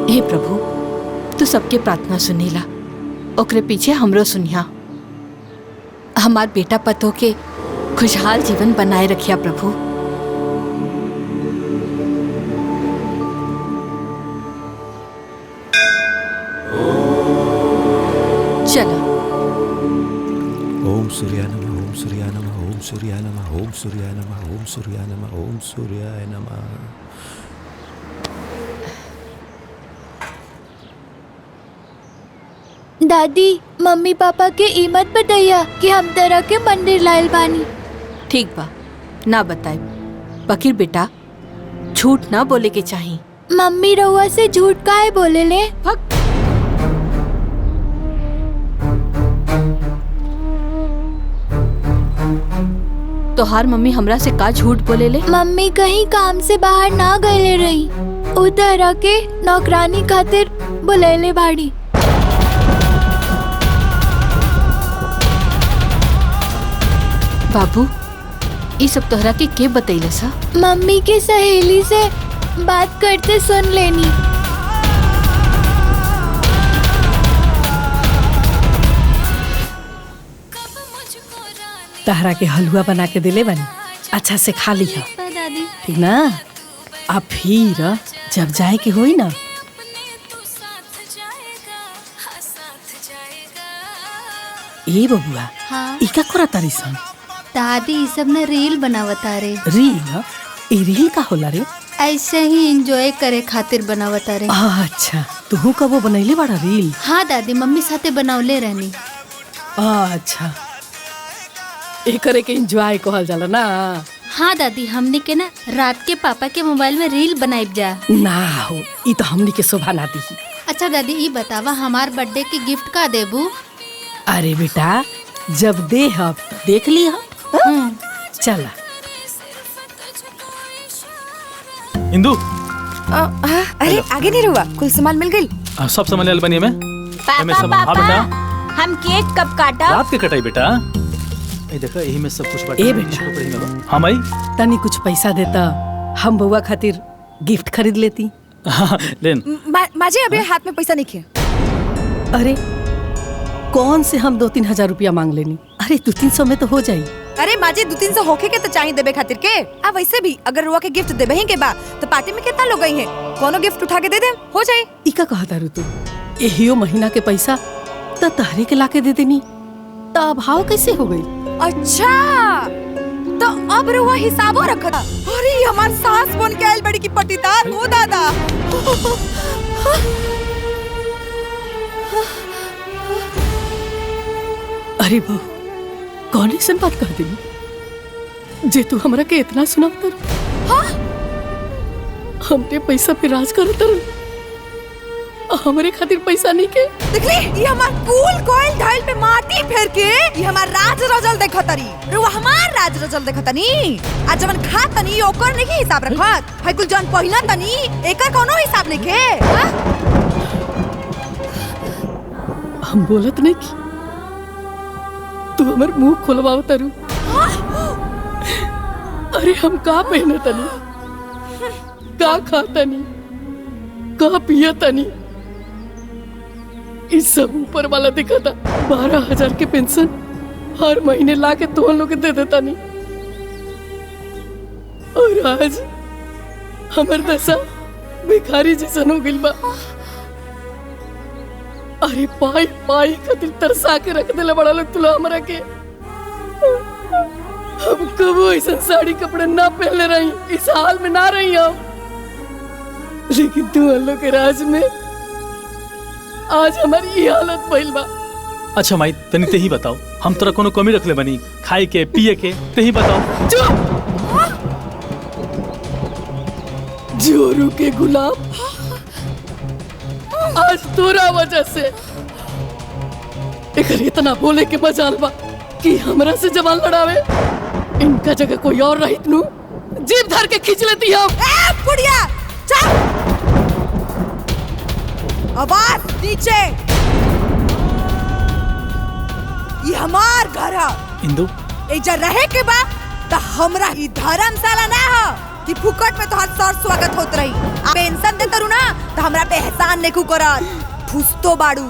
हे प्रभु, तू सबके प्रार्थना सुनीला, ओकरे पीछे हमरो सुनिया। हमार बेटा पतो के खुशहाल जीवन बनाए रखिया प्रभु। चलो। ओम सूर्याय नमः, ओम सूर्याय नमः, ओम सूर्याय नमः, ओम सूर्याय नमः, ओम सूर्याय नमः, ओम सूर्याय नमः। दादी मम्मी पापा के ईमत बताइया कि हम तरह के मंदिर लायल बानी। ठीक बा, ना बताए। बकीर बेटा झूठ ना बोले के चाहिए। मम्मी रउआ से झूठ काहे बोले ले? तोहार मम्मी हमरा से का झूठ बोले ले? मम्मी कहीं काम से बाहर ना गए रही, उधर के नौकरानी खातिर बुलेले बाड़ी। बाबू ये सब तोहरा के बतैले सा? मम्मी के सहेली से बात करते सुन लेनी। तहरा के हलवा बना के दिले बनी, अच्छा से खा लिया, दादी ठीक ना? अब फिर जब जाए के होई ना, ए बबुआ, हाँ इका करा तारी सन? दादी ये सब ना रील बनावता रे। रील? ए रील का होला रे? ऐसे ही एंजॉय करे खातिर बनावता रे। अच्छा, तू कबो बनैले बड़ा रील? हाँ दादी, मम्मी साथे बनावले रहनी। अच्छा, एकरे के एंजॉय कहल जाला ना? हाँ दादी, हमनी के ना रात के पापा के मोबाइल में रील बनाइब जा। ना हो, ई तो हमनी के शोभा ना दी। अच्छा दादी ये बतावा हमार बर्थडे के गिफ्ट का देबू? अरे बेटा, जब दे हम देख ली हम। चला इंदु। अरे आगे नहीं रुआ, कुल सामान मिल गई। सब सामान ले बनिए में। पापा हाँ बेटा, हम केक कब काटा? रात के कटाई बेटा। ए देखा यही में सब कुछ बाटा। ए बेटा, हाँ माई, तनी कुछ पैसा देता, हम बउआ खातिर गिफ्ट खरीद लेती। हाँ लेन। माजी अभी हाथ में पैसा नहीं किया। अरे कौन से हम 2-3 हजार रुपया मांग लेनी? अरे 200-300 में तो हो जाई। अरे माजी 200-300 होके के तो चाहिए देबे खातिर के। अब वैसे भी अगर रुआ के गिफ्ट देबे ही के बा तो पार्टी में कितना लोग गई हैं, कोनो गिफ्ट उठा के दे दे, हो जाए। इका कहता रू तू? यहियो महीना के पैसा तो तहरे के लाके दे देनी, तो भाव कैसे हो गई? अच्छा तो अब रुआ हिसाबो रखता। अरे ये हमार सास बन के आयल बड़ी की पटीदार हो दादा। अरे बहू कौन ऐसा बात कर दी जे तू हमरा के इतना सुनावतर? हाँ? हमने पैसा पे राज करतर, हमरे खातिर पैसा नहीं के। देखली ये हमार कूल कोयल ढाल पे माटी फेर के ये हमार राज रजल देखतरी। रुआ हमार राज रजल देखतनी। आज जवन खातनी ओकर नहीं हिसाब रखत। भाई कुल जवन पहिला तनी एकर कोनो हिसाब नहीं के। हम बोलत नहीं की तू हमर मुंह खोलवाव तरु। अरे हम का पहने तनी, का खातनी, का पियतनी, इस सब ऊपर वाला दिखा था। 12,000 के पेंशन हर महीने ला के तुम लोग दे देता नहीं। और आज हमर दशा भिखारी जैसन हो गइल बा। अरे पाई पाई खातिर तरसा के रख देले बड़ा लोग तुला हमरा के। हम कबो ऐसा साड़ी कपड़े ना पहले रही, इस हाल में ना रही हम। लेकिन तू लोग के राज में आज हमारी ये हालत भइल बा। अच्छा माई तनी ते ही बताओ, हम तोरा कोनो कमी रखले बनी खाए के पिए के? ते ही बताओ। चुप! जोरू के गुलाम आज तोरा वजह से एकर इतना बोले के मजाल बा कि हमरा से जवान लड़ावे। इनका जगह कोई और रहित नु जीभ धर के खींच लेती हम। ए बुढ़िया चल, आवाज नीचे। ये हमार घर है इंदु। एजा रहे के बा त हमरा ई धर्मशाला ना हो कि फुकट में तोहर सर स्वागत होत रही। आ पेंशन दे तरू ना त हमरा पे एहसान नेकू करत। फुसतो बाड़ू।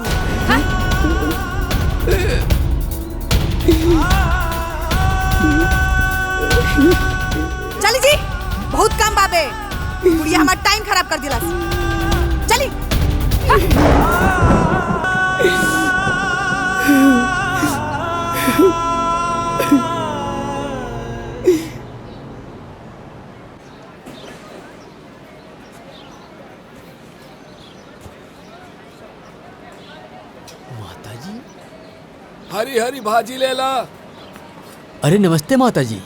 चली जी, बहुत काम बाबे। बुढ़िया हमार टाइम खराब कर दिला। चली। हरी हरी भाजी ले ला। अरे नमस्ते माता जी,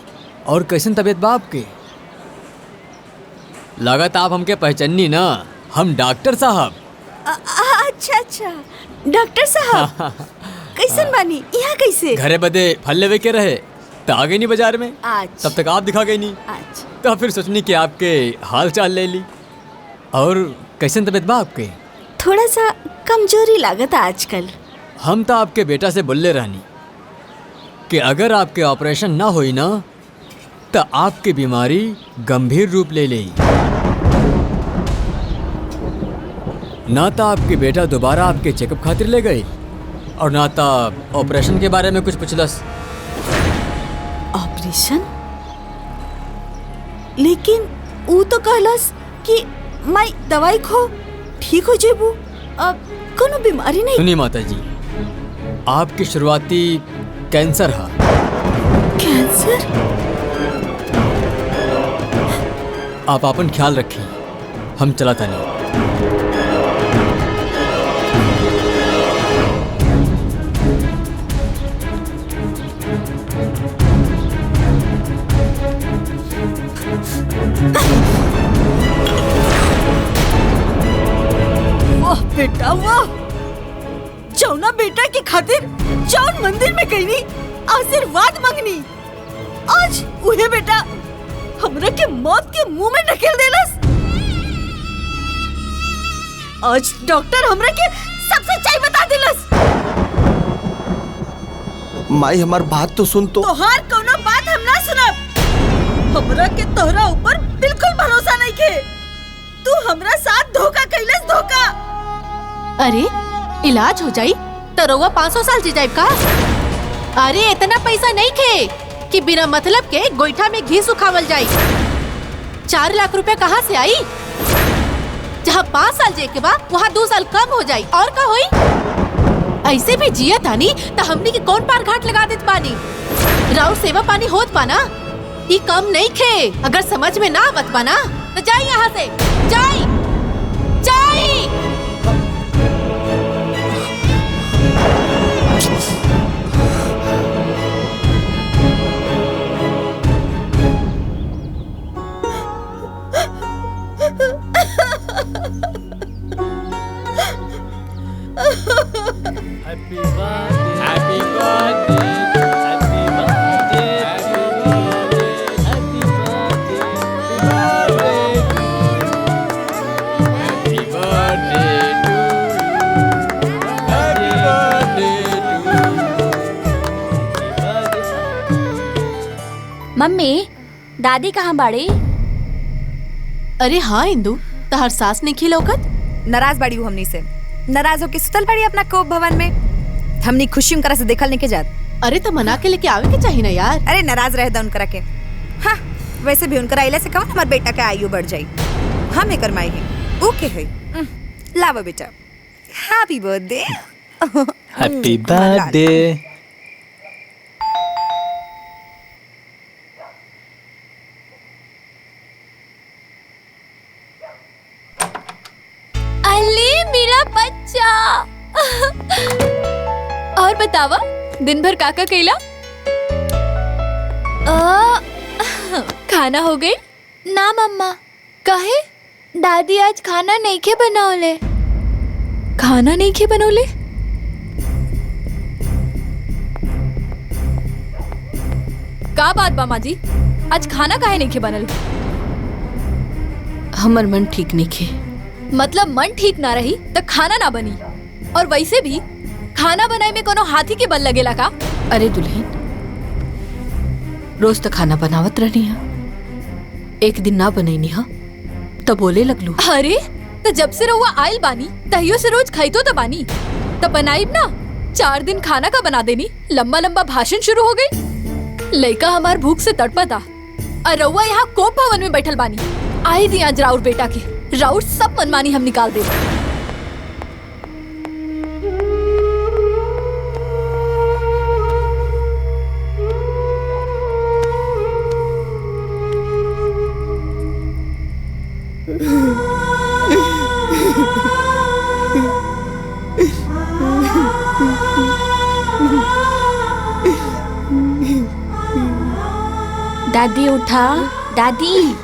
और कैसन तबीयत बा आपके? लागत आप हमके पहचानी ना, हम डॉक्टर साहब। अच्छा अच्छा डॉक्टर साहब कैसन बानी? यहाँ कैसे? घरे बदे फल लेवे के रहे तो आ गई नहीं बाजार में। अच्छा। तब तक आप दिखा गई नहीं। अच्छा। तो फिर सोचनी कि आपके हाल चाल ले ली। और कैसन तबीयत बा आपके? थोड़ा सा कमजोरी लागत आजकल। हम तो आपके बेटा से बोले रहनी कि अगर आपके ऑपरेशन ना होई ना तो आपकी बीमारी गंभीर रूप ले लेगी। ना तो आपके बेटा दोबारा आपके चेकअप खातिर ले गए और ना तो ऑपरेशन के बारे में कुछ पूछलस। ऑपरेशन? लेकिन वो तो कहलस कि मैं दवाई खो ठीक हो जेबू, अब कोनो बीमारी नहीं। सुनिए माता जी, आपकी शुरुआती कैंसर है। कैंसर? आप अपन ख्याल रखिए, हम चलाता नहीं। वाह बेटा वाह, जौना बेटा के खातिर जौन मंदिर में गईनी आशीर्वाद मांगनी, आज उहे बेटा हमरा के मौत के मुंह में ढकेल देलस। आज डॉक्टर हमरा के सब सच्चाई बता देलस। माई हमार बात तो सुन तो। तोहार कोनो बात हम ना सुनब। हमरा के तोहरा ऊपर बिल्कुल भरोसा नहीं के। तू हमरा साथ धोखा कैलस, धोखा। अरे इलाज हो जाई तो रउआ 500 साल जी जाए का? अरे इतना पैसा नहीं खे कि बिना मतलब के गोईठा में घी सुखावल जाई। 4 लाख रुपए कहाँ से आई? जहाँ 5 साल जे के बाद वहाँ 2 साल कम हो जाई और का होई? ऐसे भी जिया तानी तो हमनी के कौन पार घाट लगा देत पानी? राउर सेवा पानी होत पाना ये कम नहीं खे। अगर समझ में ना आवत बा ना तो जाई यहाँ से, जाई जाई। Happy birthday, happy birthday, happy birthday, happy birthday, happy birthday to you, happy birthday to you. Mummy, दादी कहाँ बाड़ी? अरे हाँ इंदु, तहर सास नहीं खिलौकत? नाराज बाड़ी हमनी से, नाराज होके सुतल बाड़ी अपना कोप भवन में। हमनी खुशी उनकरा से देखल नहीं के जात। अरे तो मना के लेके आवे के चाहिए ना यार। अरे नाराज रह दा उनकरा के। हाँ, वैसे भी उनकरा आइला से कौन हमार बेटा के आयु बढ़ जाई। हम एकर माई है, ओके है। लावा बेटा, हैप्पी बर्थडे। Happy birthday. अली मेरा बच्चा। और बतावा दिन भर काका कैला? खाना हो गई? ना मम्मा। काहे? दादी आज खाना नहीं के बनाओले। खाना नहीं खे बनौले? का बात बा माँ जी, आज खाना काहे नहीं खे बनल? हमर मन ठीक नहीं खे। मतलब मन ठीक ना रही तो खाना ना बनी। और वैसे भी खाना बनाए में कोनो हाथी के बल लगेला का? अरे दुल्हन, रोज तो खाना बनावत रहनी है, एक दिन ना बनैनी हा तो बोले लगलू। अरे तो जब से रहुआ आयल बानी तहियो से रोज खाइतो तो बानी, तो बनाइब ना। 4 दिन खाना का बना देनी, लंबा लंबा भाषण शुरू हो गई। लड़का हमार भूख से तड़पता और रहुआ यहाँ कोप भवन में बैठल बानी। आई दी आज राउर बेटा के, राउर सब मनमानी हम निकाल दे। दादी उठा, दादी।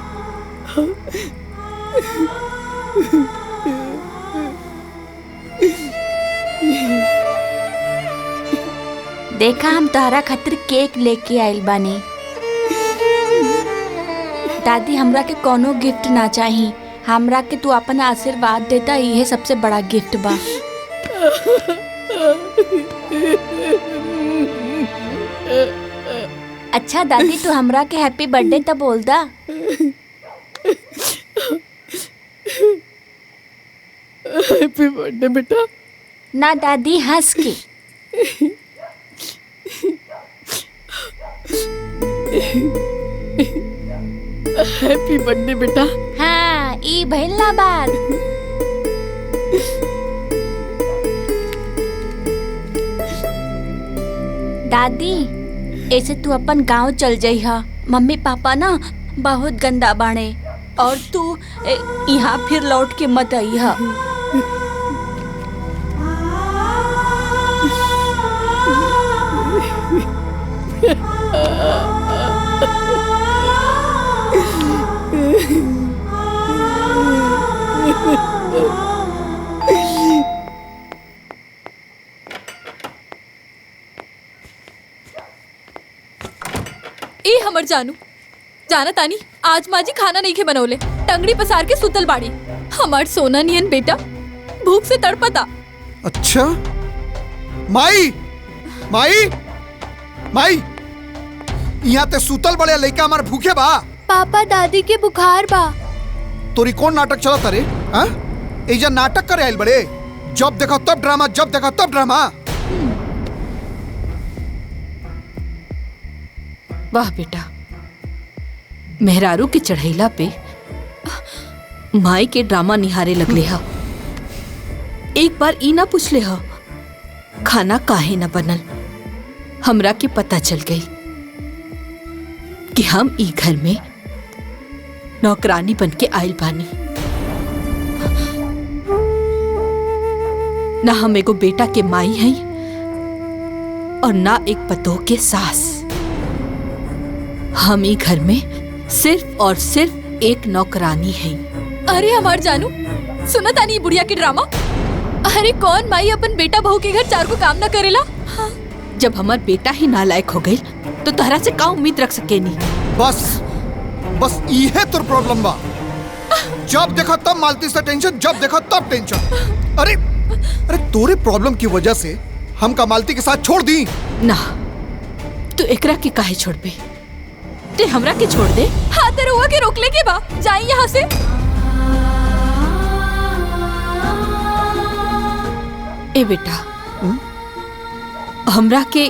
देखा हम तोहरा खातिर केक लेके आइल बानी। दादी हमरा के कोनो गिफ्ट ना चाही, हमरा के तू अपन आशीर्वाद देता, यही सबसे बड़ा गिफ्ट बा। अच्छा दादी, तू हमरा के हैप्पी बर्थडे तो बोल दा। हैप्पी बर्थडे बेटा। ना दादी, हंस के। हैप्पी बर्थडे बेटा। हाँ, ई भइल ना बात। दादी, ऐसे तू अपन गांव चल जाइहा। मम्मी पापा ना बहुत गंदा बाणे और तू यहाँ फिर लौट के मत आइहा। ए हमर जानू, जाना तानी आज माँ जी खाना नहीं खे बनौले, टंगड़ी पसार के सुतल बाड़ी। हमार सोना नियन बेटा भूख से तड़पता। अच्छा माई, माई, माई, यहाँ ते सुतल बड़े लइका हमार भूखे बा। पापा दादी के बुखार बा। तोरी कौन नाटक चला रे? हाँ, एजा नाटक करे आइल बड़े, जब देखो तब ड्रामा, जब देखो तब ड्रामा। वाह बेटा, मेहरारू के चढ़ैला पे माई के ड्रामा निहारे लगले हा। एक बार ई ना पूछ ले हा खाना काहे ना बनल। हमरा के पता चल गई कि हम ई घर में नौकरानी बन के आयल बानी। ना हम एगो बेटा के माई हैं और ना एक पतोह के सास। हम ई घर में सिर्फ और सिर्फ एक नौकरानी है। अरे हमार जानू, सुना तानी बुढ़िया की ड्रामा। अरे कौन माई अपन बेटा बहू के घर चार को काम ना करेला। जब हमार बेटा ही नालायक हो गई तो तहरा से का उम्मीद रख सके नहीं। बस इहे तोर प्रॉब्लम बा। जब देखा तब मालती से टेंशन, जब देखा तब टेंशन। अरे तोरे प्रॉब्लम की वजह से हम का मालती के साथ छोड़ दी ना। तू एकरा के काहे छोड़ बे? ते हमरा के छोड़ दे। हाँ तेरे हुआ के रोक ले के बा, जाई यहाँ से। ए बेटा, हमरा के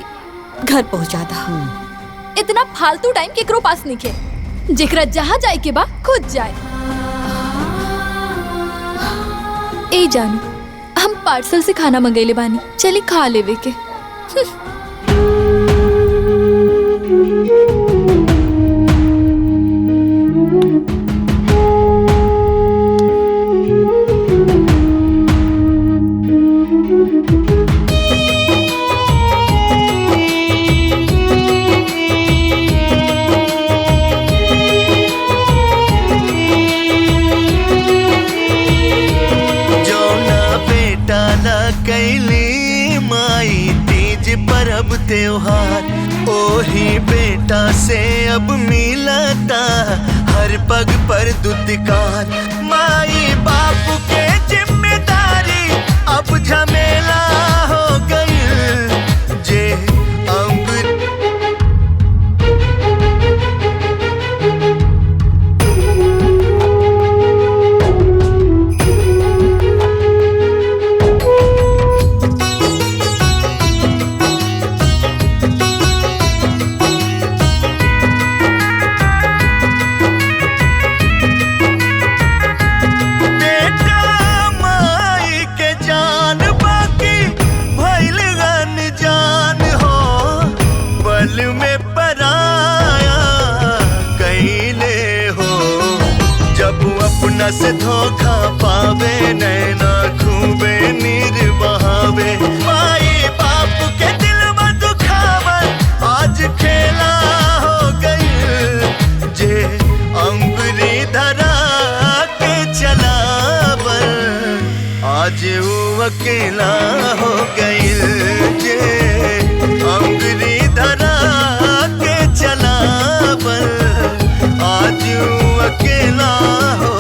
घर पहुंचा दा। इतना फालतू टाइम केकरो पास नहीं है। जेकरा जहाँ जाए के बा खुद जाए। ए जानू, हम पार्सल से खाना मंगेले बानी, चली खा लेवे के। त्योहार ओही बेटा से अब मिलता हर पग पर दुत्कार। माई बापू के जिम्मेदारी अब झमेला हो गई। जे से धोखा पावे नैना खूबे नीर बहावे। माई बाप के दिल में दुखावन आज खेला हो गई। जे अंगुरी धरा के चलावन आज वो अकेला हो गई। जे अंगुरी धरा के चलावन आज वो अकेला हो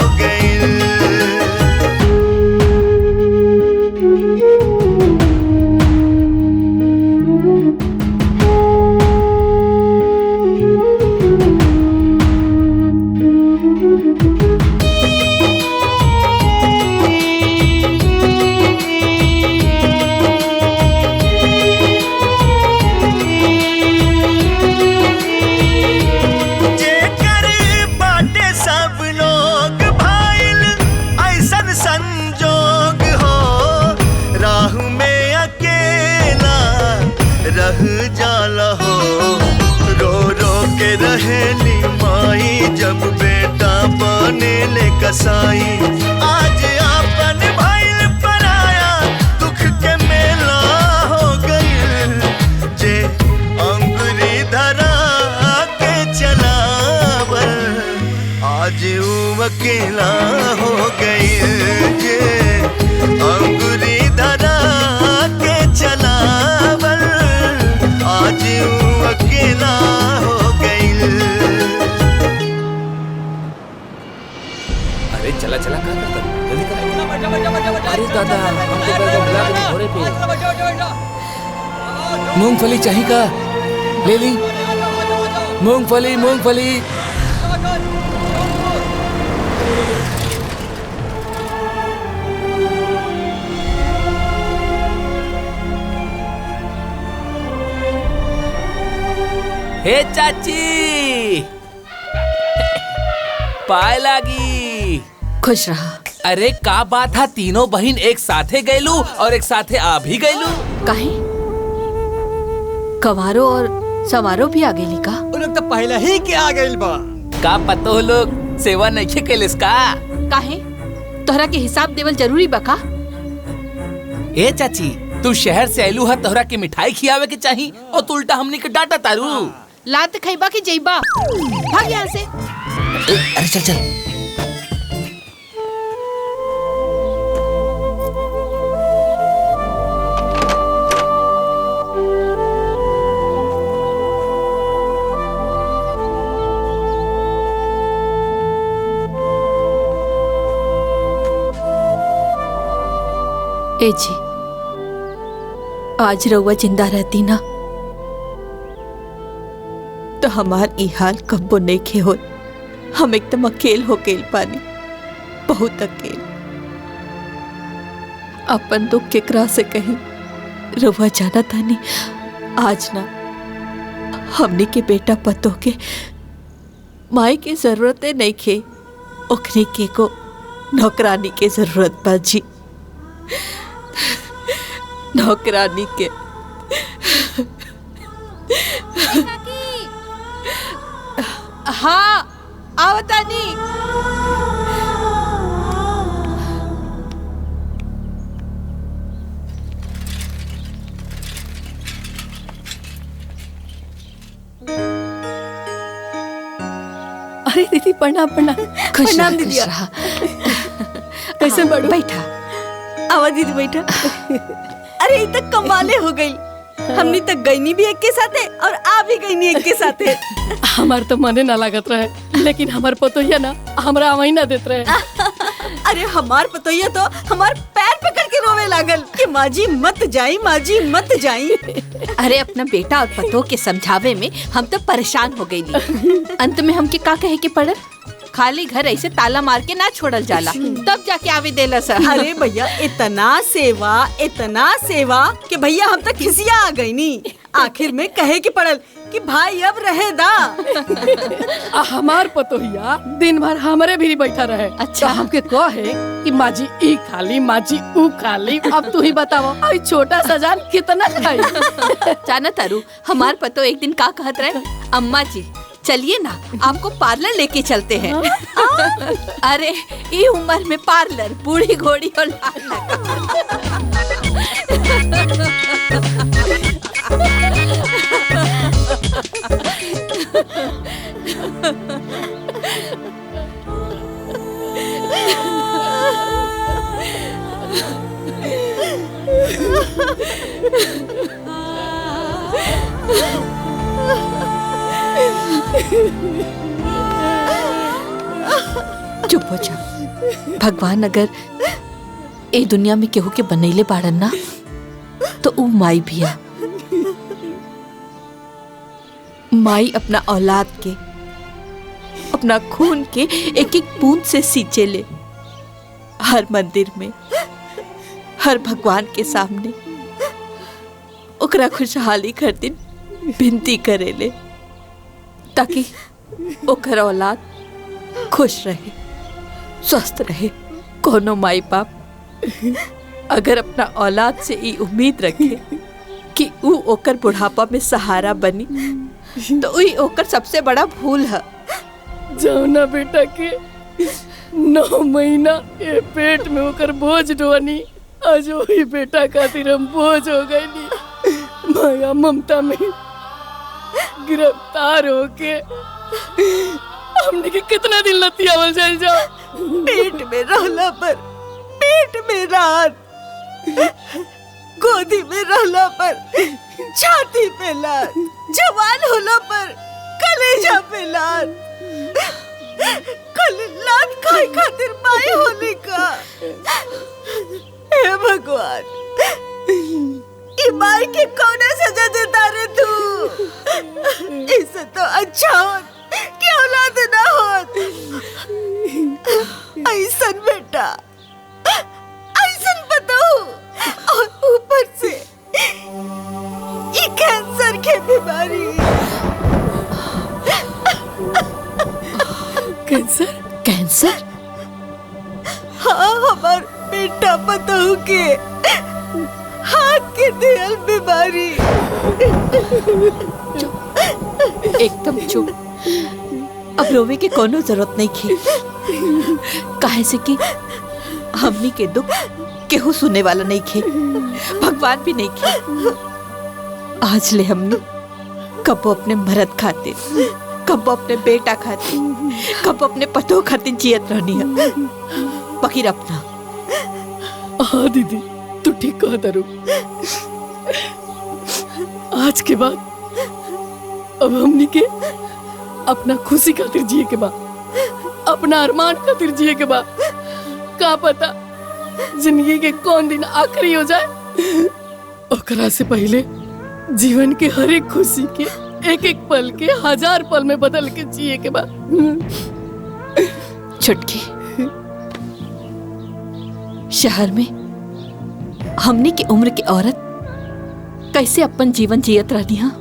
जाला हो। रो रो के रहेली माई जब बेटा बने ले कसाई। आज आपन भाईल पराया दुख के मेला हो गई। जे अंगुरी धरा के चलावर आज वो अकेला हो गई। जे अंगुरी धरा के चलावर आज वो अकेला हो गई। अरे चला चला कर जल्दी कर। अरे दादा हमको बुला के घोड़े पे। मूंगफली चाहिए का? ले ली मूंगफली। मूंगफली हे चाची, पाए लागी। खुश रहा। अरे का बात है, तीनों बहन एक साथे गैलू और एक साथे आ भी गैलू। काहे? कवारो और सवारो भी आ गई का? लोग तो पहले ही के आ गइल बा। का पतो लोग सेवा नहीं कैलिस का? काहे तोहरा के हिसाब देवल जरूरी बा का? ए चाची तू शहर से आइलू है, तोहरा के मिठाई खियावे के चाही और तू उल्टा हमनी के डांटा तारू। लात खइबा के जइबा, भाग यहाँ से। अरे चल चल। ए जी, आज रउआ जिंदा रहती ना तो हमार ई हाल कब्बो नहीं खे हो। हम एकदम अकेल हो गेल पानी, बहुत अकेल। अपन दुख केकरा से कहीं रउआ जाना तानी। आज ना हमनी के बेटा पतो के माई की जरूरतें नहीं खे, ओखनी के को नौकरानी के जरूरत बा जी। नौकरानी के। हाँ आवतानी। अरे दीदी प्रणाम प्रणाम। प्रणाम दीदी। कैसे बड़ू? बैठा। आवा दीदी बैठा। अरे ये तक कमाले हो गई। हमनी तक गईनी भी एक के साथे और आ भी गईनी एक के साथे। हमार तो मने ना लागत रहे, लेकिन हमार पतोहिया ना हमरा आवाई ना देत रहे। अरे हमार पतोहिया तो हमार पैर पकड़ के रोवे लागल कि माजी मत जाई, माजी मत जाई। अरे अपना बेटा और पतो के समझावे में हम तो परेशान हो गई। अंत में हमके का कहे के पड़ल? खाली घर ऐसे ताला मार के ना छोड़ल जाला, तब जाके आवे देला सर। अरे भैया इतना सेवा कि भैया हम तक खिसिया आ गई नी। आखिर में कहे के पड़ल कि भाई अब रहे दा। हमार पतोहिया दिन भर हमारे भी बैठा रहे। अच्छा तो हमके कहे कि माजी ई खाली, माजी ऊ खाली। अब तू ही बताओ आई छोटा सजान कितना खाई? जाना तारू हमार पतो एक दिन का कहत रहे, अम्मा जी चलिए ना आपको पार्लर लेके चलते हैं। अरे ये उम्र में पार्लर, बूढ़ी घोड़ी और चुप हो जा। भगवान अगर ए दुनिया में केहू के बनैले बाड़न ना तो ऊ माई भी आ। माई अपना औलाद के, अपना खून के एक एक बूंद से सींचे ले। हर मंदिर में, हर भगवान के सामने ओकरा खुशहाली खातिर विनती करे ले, ताकि ओकर औलाद खुश रहे, स्वस्थ रहे। कोनो माई बाप अगर अपना औलाद से ई उम्मीद रखे कि ऊ ओकर बुढ़ापा में सहारा बनी तो वही ओकर सबसे बड़ा भूल है। जौना बेटा के 9 महीना ये पेट में होकर बोझ ढोनी, आज वही बेटा खातिर हम बोझ हो गई। माया ममता में गिरफ्तार होके हमने के कितना दिन लतियावल जाए जाओ। पेट में रहला पर, पेट में रात, गोदी में रहला पर छाती पे लात, जवान होला पर कलेजा पे लात, लात खाए खातिर माई होने का। हे भगवान, ई माई के कौन सजा देता रे तू? इससे तो अच्छा हो कि औलाद ना होत। ऐसन बेटा, ऐसन बताओ, और ऊपर से ये कैंसर की बीमारी। कैंसर? कैंसर? हाँ, हमार बेटा बताओ के हाथ के दियल बीमारी। एकदम चुप। अब रोवे के कोनो जरूरत नहीं थी, काहे से कि हमनी के दुख केहू सुने वाला नहीं थे, भगवान भी नहीं थे। आज ले हमने कबो अपने मर्द खातिर, कबो अपने बेटा खातिर, कबो अपने पतो खातिर जियत रहनी है। बकीर अपना। हाँ दीदी, तू ठीक कह दरू। आज के बाद अब हमनी के अपना खुशी खातिर जिए के बाद, अपना अरमान खातिर जिए के बाद, का पता जिंदगी के कौन दिन आखिरी हो जाए। ओकरा से पहले जीवन के हर एक खुशी के एक एक पल के 1000 पल में बदल के जिए के बाद। छुटकी, शहर में हमने की उम्र की औरत कैसे अपन जीवन जियत रहनी है,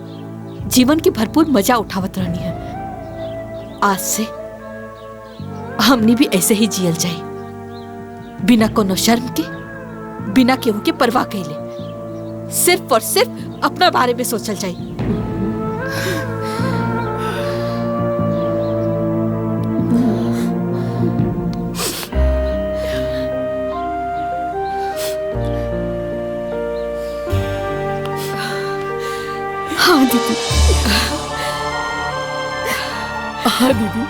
जीवन की भरपूर मजा उठावत रहनी है। आज से हमने भी ऐसे ही जियल जाए, बिना कोनो शर्म के, बिना केहू के परवाह कैले, सिर्फ और सिर्फ अपना बारे में सोचल जाए। हाँ दीदी, हाँ दीदी,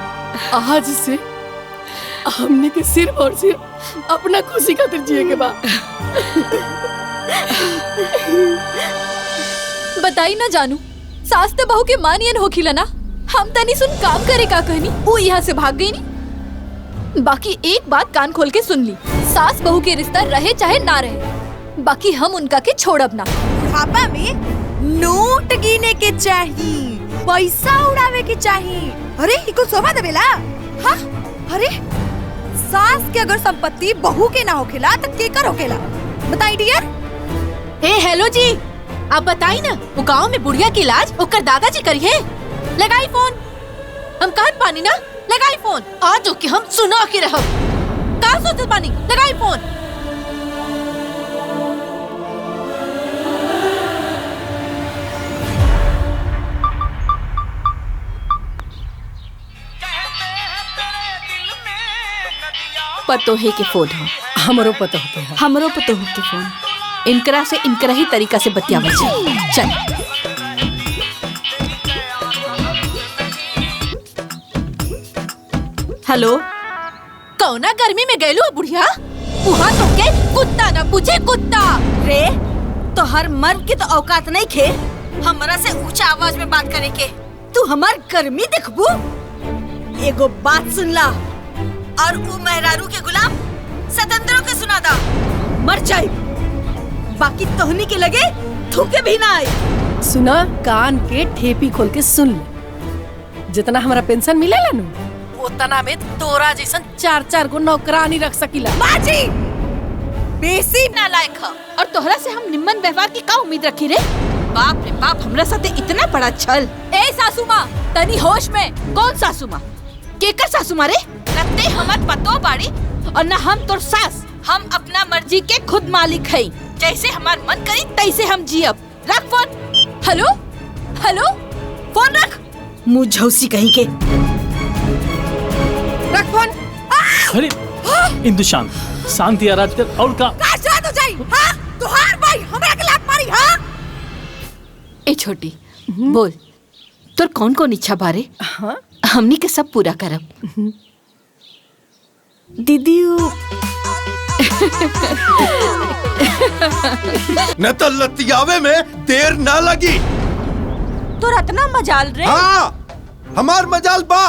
आज से हमने के सिर्फ और सिर्फ अपना खुशी खातिर जिए के बाद। बताई ना जानू, सास तो बहू के मानियन होखिला ना। हम तनी सुन काम करे का कहनी, वो यहाँ से भाग गई नी। बाकी एक बात कान खोल के सुन ली, सास बहू के रिश्ता रहे चाहे ना रहे, बाकी हम उनका के छोड़ब ना। बुढ़ापा में नोट गिने के चाहिए, पैसा उड़ावे के चाहिए। अरे इको शोभा देवेला? हाँ, अरे सास के अगर संपत्ति बहू के ना होखेला तो केकर होखेला? बताई डियर। ए हेलो जी, आप बताई ना, वो गाँव में बुढ़िया की इलाज ओकर दादाजी करी है। लगाई फोन, हम कहत पानी ना, लगाई फोन। आज ओके हम सुना के रहब, का सोचत पानी, लगाई फोन। पतोहे के फोन हो, हमरो पता होते हैं, हमरो पतोह के फोन। इनकरा से इनकरा ही तरीका से बतियावल जाए। चल हेलो, कौना गर्मी में गैलू बुढ़िया? वहाँ तो के कुत्ता ना पूछे कुत्ता रे। तो हर मर्द की तो औकात नहीं खे हमरा से ऊंचा आवाज में बात करे के। तू हमार गर्मी देखबू? एगो बात सुन ला, और वो मेहरारू के गुलाम स्वतंत्रों के सुना दा, मर जाए। बाकी तोहनी के लगे थूके भी ना आए। सुना, कान के ठेपी खोल के सुन ले। जितना हमारा पेंशन मिलेला नु, उतना में तोरा जैसन 4-4 गो नौकरानी रख सकीला। माजी बेसी नालायक है, और तोहरा से हम निम्न व्यवहार की का उम्मीद रखी रे? बाप रे बाप, हमरा साथे इतना बड़ा छल। ए सासू माँ, तनी होश में। कौन सासू माँ? केकर सासू माँ रे? लगते हमार पतो बाड़ी, और ना हम तोर सास। हम अपना मर्जी के खुद मालिक है, जैसे हमार मन करी तैसे हम जियब। रख फोन। हेलो हेलो, फोन रख, मुँह झौसी कहीं के। रख फोन। अरे इंदु शांत, शांति आराध कर। और का शांत हो जाई? हाँ, तुहार भाई हमरा के लात मारी। हाँ ए छोटी, बोल तोर कौन कौन इच्छा बारे? हाँ, हमनी के सब पूरा करब। दीदी न तो लतियावे में देर ना लगी। तो रत्ना मजाल रे। हाँ, हमार मजाल बा।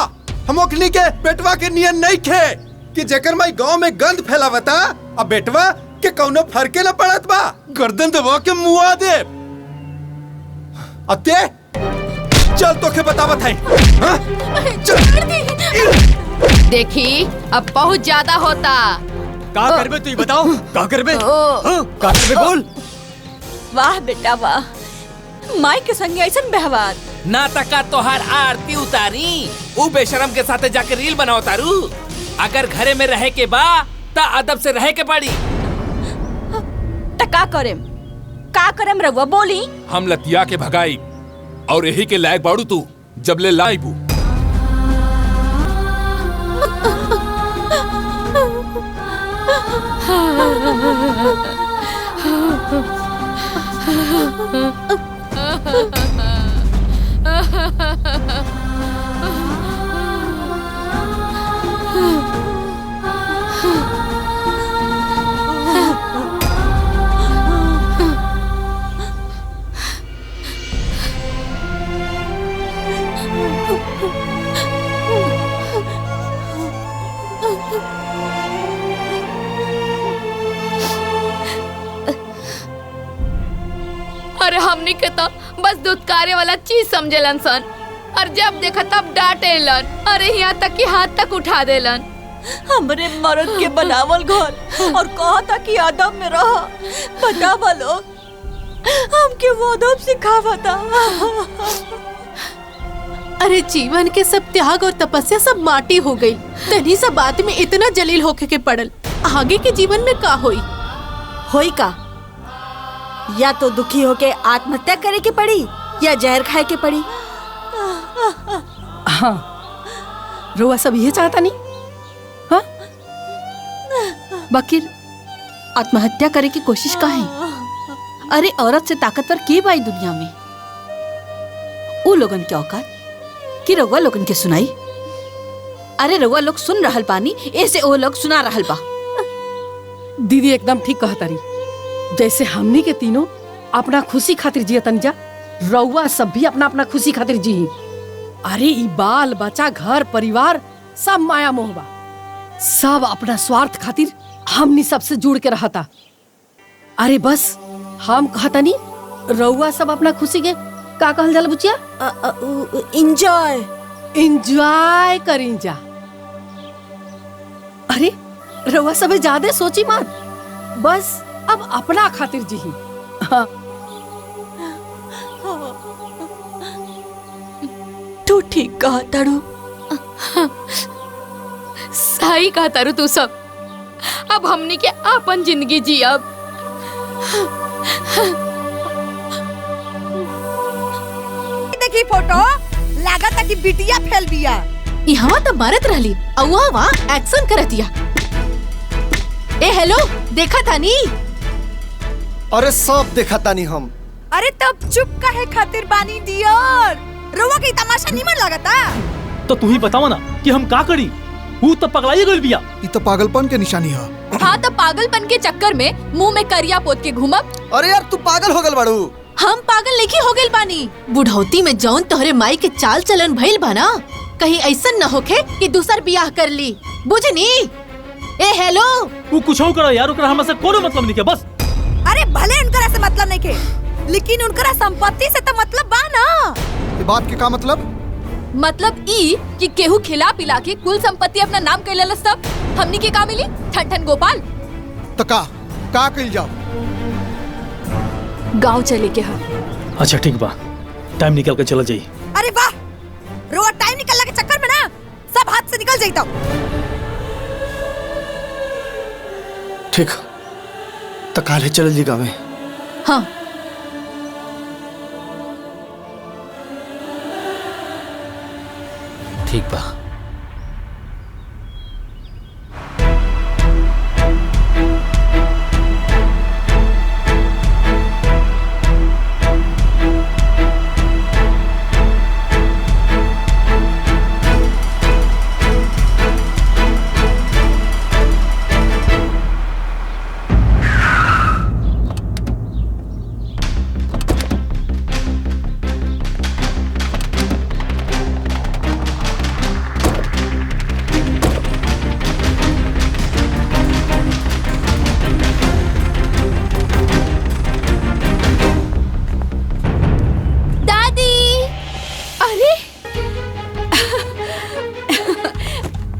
हम ओखनी के बेटवा के नियन नहीं खे कि जेकर माई गांव में गंद फैलावता, अब बेटवा के कौनो फर्के न पड़त बा। गर्दन दबा के मुआ दे। अते चल तो के बतावत है। हाँ? देखी, अब बहुत ज्यादा होता। का करबे तू बताओ, का करबे? का करबे बोल। वाह बेटा वाह, माई के संग ऐसन व्यवहार। ना तका तोहार आरती उतारी, उ बेशरम के साथे जाके रील बनाओ तारू। अगर घरे में रहे के बा ता अदब से रहे के पड़ी। त का करेम रउआ बोली? हम लतिया के भगाई और यही के लायक बाड़ू तू। जब ले लाइबू। अरे हमनी के तो बस दुत्कारे वाला चीज समझेलन सन, और जब देखा तब डांटेलन। अरे यहाँ तक कि हाथ तक उठा देलन। हमरे मर्द के बनावल घर और कहा था कि आदम में रहा। पता बोलो हमके वो अदब सिखावा था। अरे जीवन के सब त्याग और तपस्या सब माटी हो गई। तनी सा बात में इतना जलील होके के पड़ल, आगे के जीवन में का होई का? या तो दुखी होके आत्महत्या करे के पड़ी या जहर खाए के पड़ी। हाँ, रोआ सब ये चाहता नहीं। हाँ? बाकी आत्महत्या करे की कोशिश का है? अरे औरत से ताकतवर के बाई दुनिया में? वो लोगन के औकात कि रउआ लोगन के सुनाई? अरे रउआ लोग सुन रहल पानी, ऐसे वो लोग सुना रहल बा। दीदी एकदम ठीक कहता रही। जैसे हमनी के तीनों अपना खुशी खातिर जियतन जा, रउआ सब भी अपना अपना खुशी खातिर जी। अरे ई बाल बच्चा घर परिवार सब माया मोहबा, सब अपना स्वार्थ खातिर हमनी सबसे जुड़ के रहता। अरे बस हम कहता नहीं, रउआ सब अपना खुशी के का कहल जाला बुचिया? एंजॉय करी जा। अरे रउआ सब ज्यादा सोची मत, बस अब अपना खातिर जी। हाँ। तू ठीक कहा तारू। सही कहा तारू तू सब। अब हमनी के अपन जिंदगी जी। अब देखी फोटो, लागत है कि बिटिया फैल बिया। यहाँ तो मारत रहली, अवा वहाँ एक्शन करतिया। ए हेलो, देखा था नी? अरे सब देखा तानी हम। अरे तब चुप काहे खातिर बानी डियर? रोवा के तमाशा निमन लगता। तो तू ही बताओ ना कि हम का करी? वो तो पगलाई गइल बिया। ये तो पागलपन के निशानी है। हाँ, तो पागलपन के चक्कर में मुंह में करिया पोत के घूमब। अरे यार तू पागल हो गल बाड़ू। हम पागल नहीं हो गइल बानी। बुढ़ौती में जौन तोहरे माई के चाल चलन भइल बा ना, कहीं ऐसा न होखे कि दूसर बियाह कर ली। बुझनी? ए हेलो, वो कुछ हो करो यार, ओकरा हमसे कोनो मतलब नहीं के बस। अरे भले उनकरा से मतलब नहीं के, लेकिन उनकरा संपत्ति से तो मतलब बा ना। ये बात के का मतलब? मतलब ई कि केहू खिला पिला के कुल संपत्ति अपना नाम कर लेलस, तब हमनी के का मिली? ठन ठन गोपाल। तो का कइल जाओ? गांव चले के हा। अच्छा ठीक बा, टाइम निकल के चला जाई। अरे वाह, रोवा टाइम निकलने के चक्कर में ना सब हाथ से निकल जाता। ठीक, तो काले चल जी गाँव में। हाँ। ठीक बा।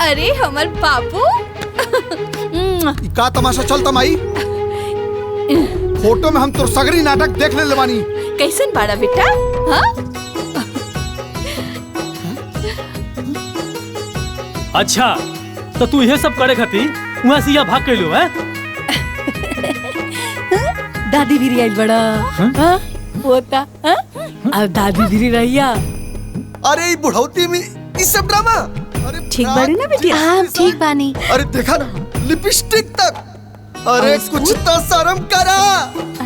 अरे हमर बाबू। का तमाशा चलता माई? फोटो में हम तो सगरी नाटक देख ले बानी। कैसन बाड़ा बेटा? हाँ? अच्छा, तो तू ये सब करे खाती वहाँ से यहाँ भाग कैलू है? दादी भी रियाइल बड़ा। हाँ? होता। हाँ? अब दादी भी रहिया। अरे ये बुढ़ौती में ये सब ड्रामा। अरे ठीक बाड़ी ना बिटिया? हाँ ठीक बानी। अरे देखा ना लिपस्टिक तक। अरे कुछ तो शर्म करा।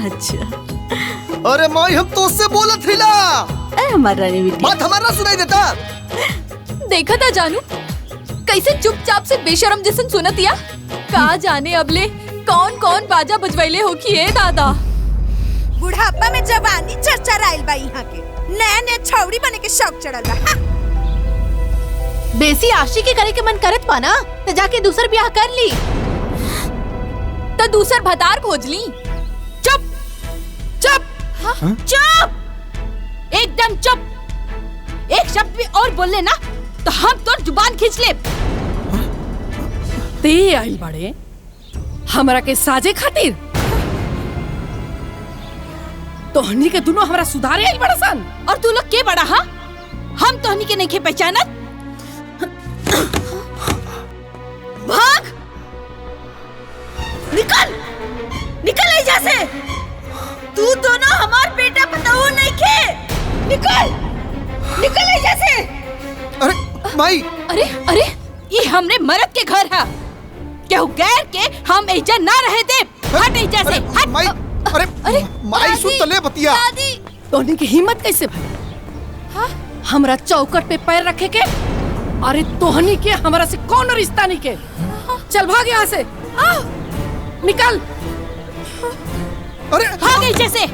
अच्छा अरे माई हम तो उससे बोला थी ना। अरे हमारा नहीं बिटिया। बात हमारा सुनाई देता। देखा था जानू कैसे चुपचाप से बेशरम जैसन सुनतिया। का जाने अबले कौन कौन बाजा बजवैले हो कि ए दादा। बुढ़ापा में जवानी चर्चा राइल बा यहाँ के। नया नया छौड़ी बने के शौक चढ़ल बा। हाँ। बेसी आशिकी करे के मन करत पा ना तो जाके दूसर ब्याह कर ली। तो दूसर भतार खोज ली। चुप चुप चुप एकदम चुप। एक शब्द भी और बोल लेना तो हम तो जुबान खींच ले। ते आई बड़े हमरा के साजे खातिर तोहनी के दोनों हमरा सुधारे आई बड़ा सन। और तू लोग के बड़ा हा? हम तोहनी के नहीं खे पहचानत। भाग निकल निकल ऐजा से। तू दोनों हमार बेटा बताओ नहीं खे। निकल निकल ऐजा से। अरे माई अरे अरे ये हमरे मर्द के घर है। केहू गैर के हम ऐजा ना रहे दे। हट ऐजा से हट। माई अरे माई सुन तो ले बतिया। तोहनी की हिम्मत कैसे भाई हमरा चौकट पे पैर रखे के। अरे तोहनी के हमरा से कौन रिश्ता नहीं के। चल भाग यहाँ से। निकल। अरे भाग ऐजा से।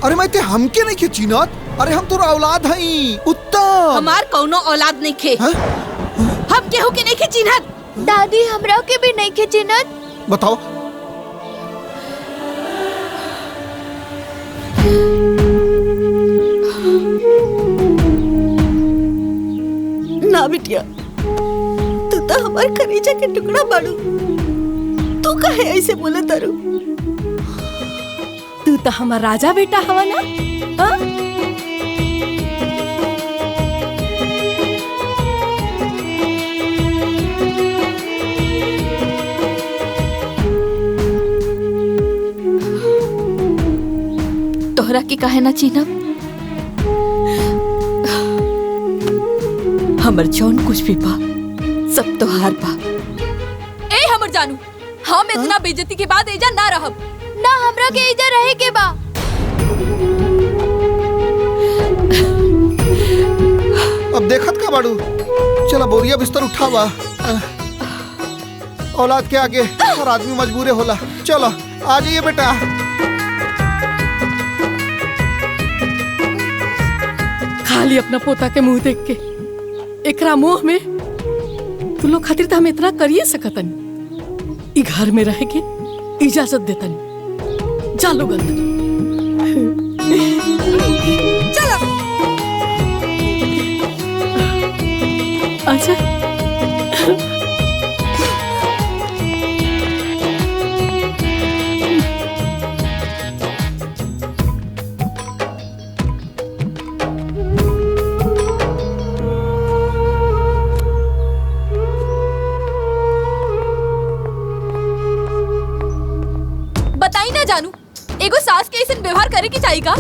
अरे मैं ते हमके नहीं खींचीनत। अरे हम तोरा औलाद हई उत्तम। हमार कौनो औलाद नहीं खे। हम केहू के नहीं खे चिन्हत। दादी हमरा के भी नहीं के चिन्हत। बताओ ना बिटिया तू तो हमारे कलेजा के टुकड़ा बाड़ू। तू काहे ऐसे बोले तारू? तू तो हमार राजा बेटा हवा ना। हाँ? तोहरा के काहे ना चिन्हब? हमर जौन कुछ भी बा सब तोहार बा। ए हमर जानू हम इतना बेइज्जती के बाद एजा ना रहब। ना हमरा के एजा रहे के बा। अब देखत का बाड़ू। चला बोरिया बिस्तर उठावा। औलाद के आगे हर आदमी मजबूरे होला। चलो आ जाइए बेटा। खाली अपना पोता के मुंह देख के एकरा मुंह में तू लोग खातिर तो हम इतना करिए सकतन। ई घर में रह के इजाजत देतन। जा लोग अंदर। चलो अच्छा बताई ना जानू एगो सास के ऐसे व्यवहार करे के चाहिए का?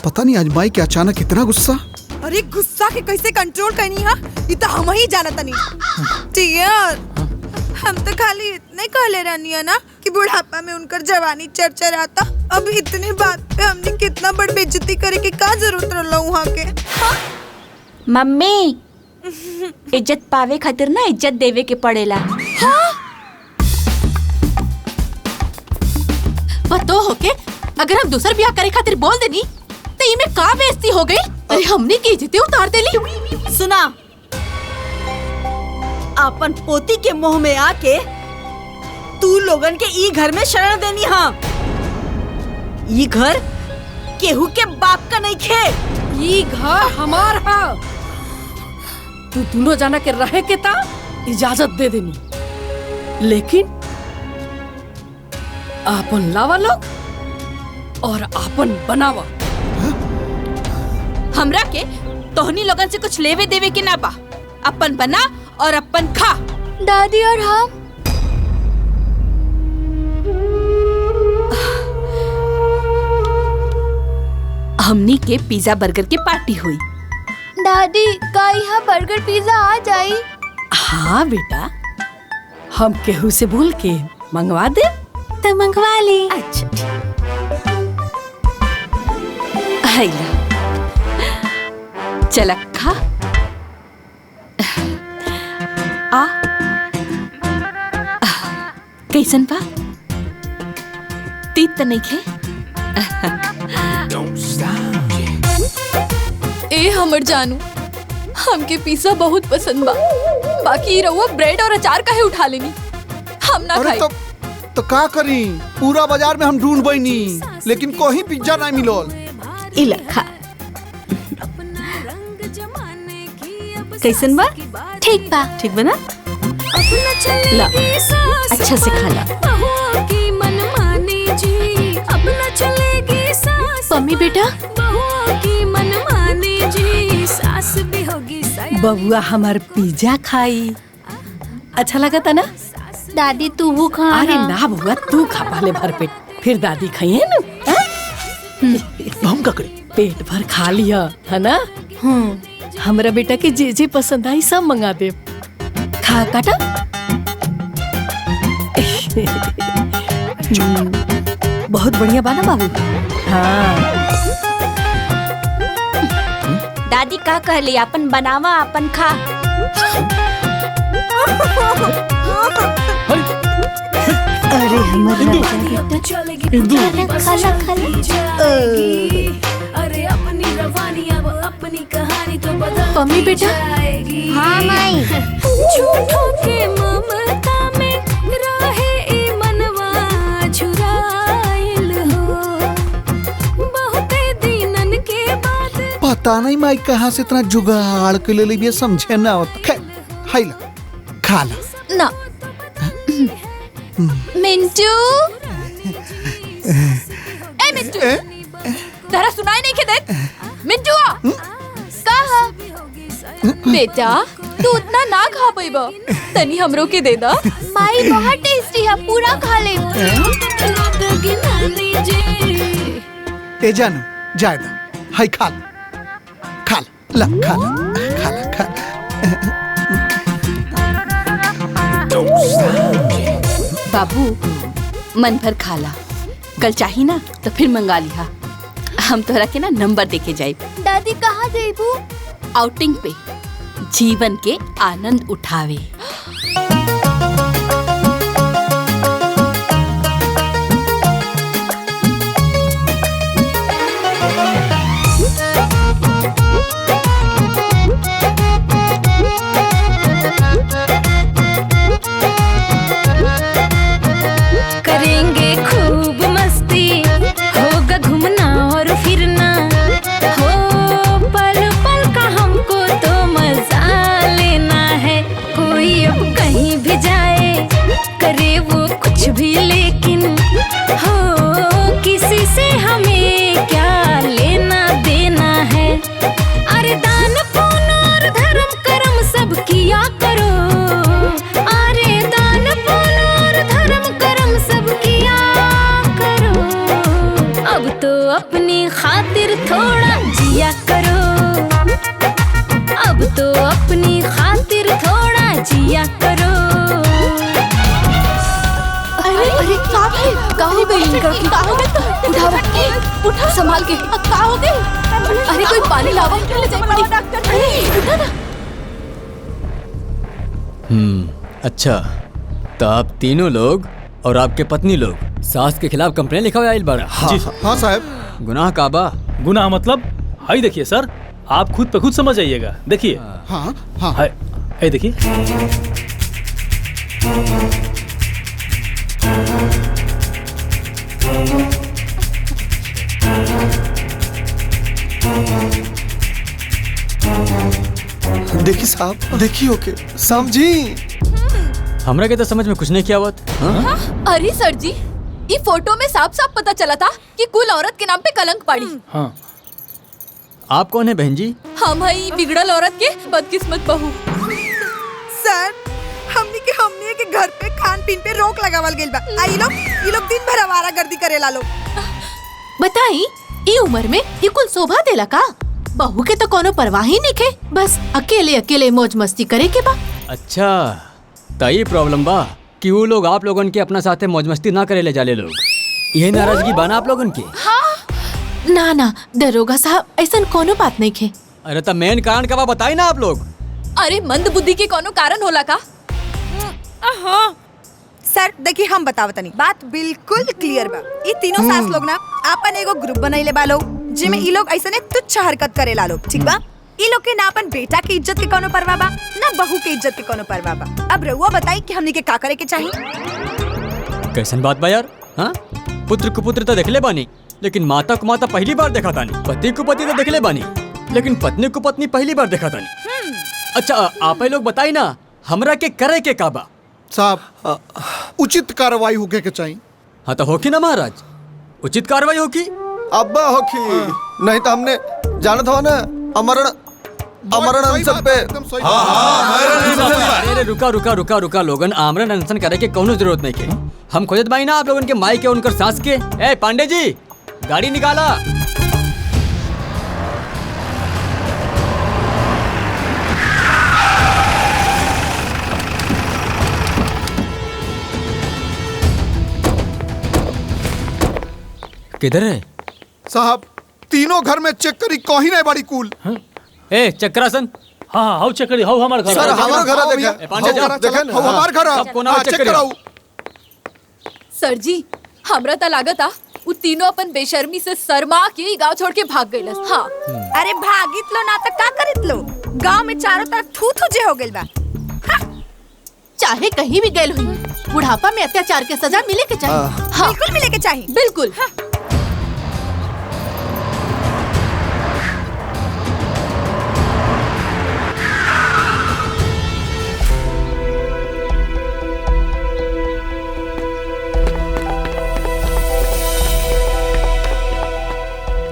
पता नहीं आज माई के अचानक इतना गुस्सा। अरे गुस्सा के कैसे कंट्रोल करनी है ये तो हम ही जानत नहीं। टियर हम तो खाली इतने कहले रहनी है ना कि बुढ़ापा में उनकर जवानी चर्चा रहता। अब इतने बात पे हमने कितना बड़ बेइज्जती करे की का जरूरत रहला वहाँ के। हाँ? मम्मी इज्जत पावे खातिर ना इज्जत देवे के पड़ेला। हाँ? पतो हो के अगर हम दूसर ब्याह करे खातिर बोल देनी तो इमे का बेइज्जती हो गई। अरे हमने की इज्जत उतार देली। सुना अपन पोती के मुंह में आके तू लोगन के ई घर में शरण देनी। हाँ ई घर केहू के बाप का नहीं खे। ई घर हमार है। तू दोनों जाना के रहे के ता इजाजत दे देनी। लेकिन आपन लावा लोग और आपन बनावा। हमरा के तोहनी लोगन से कुछ लेवे देवे के ना बा। अपन बना और अपन खा। दादी और हम हमनी के पिज्जा बर्गर की पार्टी हुई। दादी का यहाँ बर्गर पिज्जा आ जाई? हाँ बेटा, हम केहू से बोल के मंगवा दे तो मंगवा ले। अच्छा ठीक। चल खा। आ कैसन बा? तीत त नहीं खे? ए हमर जानू, हमके पिज्जा बहुत पसंद बा, बाकी रहुआ ब्रेड और अचार काहे उठा लेनी? हम ना खाई। तो का करी, पूरा बाजार में हम ढूंढ बैनी लेकिन कोई पिज्जा नहीं मिलल। इला खा। कैसन बा? ठीक बा। ठीक बना? ला अच्छा से खा ला। मम्मी बेटा, बबुआ हमार पिज्जा खाई। अच्छा लगा था ना? दादी तू वो खा। अरे ना बबुआ, तू खा पहले भर पेट, फिर दादी खाइए ना। हम का करी? पेट भर खा लिया है ना? हमरा बेटा के जे जे पसंद आई सब मंगा दे। खा काटा। बहुत बढ़िया बाना बाबू। हाँ दादी का कहली, अपन बनावा अपन खा। अरे हमारा अरे अपनी रवानी अब अपनी कहानी तो बदल। मम्मी बेटा। हाँ माई। झूठों के ममता में रहे ई मनवा झुराइल हो, बहुते दिनन के बाद। पता नहीं माई कहाँ से इतना जुगाड़ के ले ली, समझे ना होता। खाई ला, खा ला ना। मिंटू, ए मिंटू, तेरा सुनाई नहीं के देत? मिंटू कहा? बेटा तू उतना ना खा पाइबा, तनी हमरो के दे दा। माई बहुत टेस्टी है, पूरा खा ले। ए जानू जाए दा, हाय खा ला, खा ला। बाबू मन भर खा ला, कल चाही ना तो फिर मंगा लिहा। हम तोहरा के ना नंबर देके जाए। दादी कहाँ जाइबू? आउटिंग पे, जीवन के आनंद उठावे। करेंगे खूब मस्ती, होगा घूमना और फिरना, हो पल पल का हमको तो मजा लेना है। कोई अब कहीं भी जाए, करे वो कुछ भी, लेकिन हो किसी से हमें क्या लेना देना है। अरे दान पुण्य और धर्म कर्म सब किया करो, अरे दान पुण्य और धर्म कर्म सब किया करो। अब तो अपनी खातिर थोड़ा जिया करो, अब तो अपनी खातिर थोड़ा जिया करो। अरे का हो गई? का हो गई? उठा संभाल के। का हो गई? अरे कोई पानी लावा, ले जाए पड़ी। अरे उठा ना। अच्छा, तो आप तीनों लोग और आपके पत्नी लोग सास के खिलाफ कंप्लेन लिखा हुआ आइल बाड़ा? हाँ साहब। गुनाह काबा? गुनाह मतलब हाई देखिए सर, आप खुद पे खुद समझ आइएगा। देखिए हाँ हाँ हाय देखिए। देखिए साहब, देखिए ओके समझी। हमरा के तो समझ में कुछ नहीं किया हुआ। अरे सर जी, ये फोटो में साफ साफ पता चला था कि कुल औरत के नाम पे कलंक पड़ी। हाँ। आप कौन है बहन जी? हम हई बिगड़ल औरत के बदकिस्मत बहू। सर, हमनी के घर पे खान पीन पे रोक लगावल गेल बा। ये लोग दिन भर आवारागर्दी करेला लोग। बताई ई उम्र में ये कुल शोभा देला का? बहू के तो कोनो परवाह ही नहीं खे, बस अकेले अकेले मौज मस्ती करे के बा। अच्छा तई प्रॉब्लम बा कि वो लोग आप लोगन के अपना साथे मौज मस्ती ना करे ले जाले लोग, यही नाराजगी बाना आप लोगन की? ना ना दरोगा साहब, ऐसा कोनो बात नहीं खे। अरे तो मेन कारण का बा बताई ना आप लोग। अरे मंद बुद्धि के कोनो कारण होला का? सर देखिए हम बतावतनी, बात बिल्कुल क्लियर बा। ये तीनों सास लोग ना आपन एगो ग्रुप बनैले बा लोग, जिमे ई लोग ऐसने तुच्छ हरकत करेला लोग, ठीक बा? ई लोग के ना अपन बेटा की इज्जत के कोनो परवाह बा, ना बहू के इज्जत के कोनो परवाह बा। अब रउआ बताई कि हमनी के का करे के चाहिए? कैसन बात बा यार? हाँ, पुत्र को पुत्र तो देखले बानी, लेकिन माता को माता पहली बार देखा तानी। पति को पति तो देखले बानी, लेकिन पत्नी को पत्नी पहली बार देखा तानी। अच्छा आप लोग बताई ना हमरा के करे के का बा? साहब उचित कार्रवाई होके के चाहिए। हाँ तो होकी ना महाराज, उचित कार्रवाई होकी। अब्बा होकी, नहीं तो हमने जानत हो ना अमरण अनशन पे। अरे रुका रुका रुका रुका लोगन, आमरण अनशन करे के कोनो जरूरत नहीं के। हम खोजत बाई ना आप लोगन के माई के उनकर सास के। ए पांडे जी गाड़ी निकाला। किधर है साहब? तीनों घर में चेक करी, कहीं नहीं बड़ी कूल। ए चक्रासन। हाँ हाउ चेक करी, हाउ हमार घर। सर हमारा घर है, देखा पांडे जी देखन हमार घर है, सबको ना चेक कराऊ। सर जी हमरा तो लागत आ उ तीनों अपन बेशर्मी से शर्मा के गांव छोड़ के भाग गइलस। हाँ अरे भागित लो ना तो का करित लो, गांव में चारों तरफ थू थू जे हो गइल बा। चाहे कहीं भी गए हुई, बुढ़ापा में अत्याचार के सजा मिले के चाहिए। हाँ बिल्कुल मिले के चाहिए, बिल्कुल।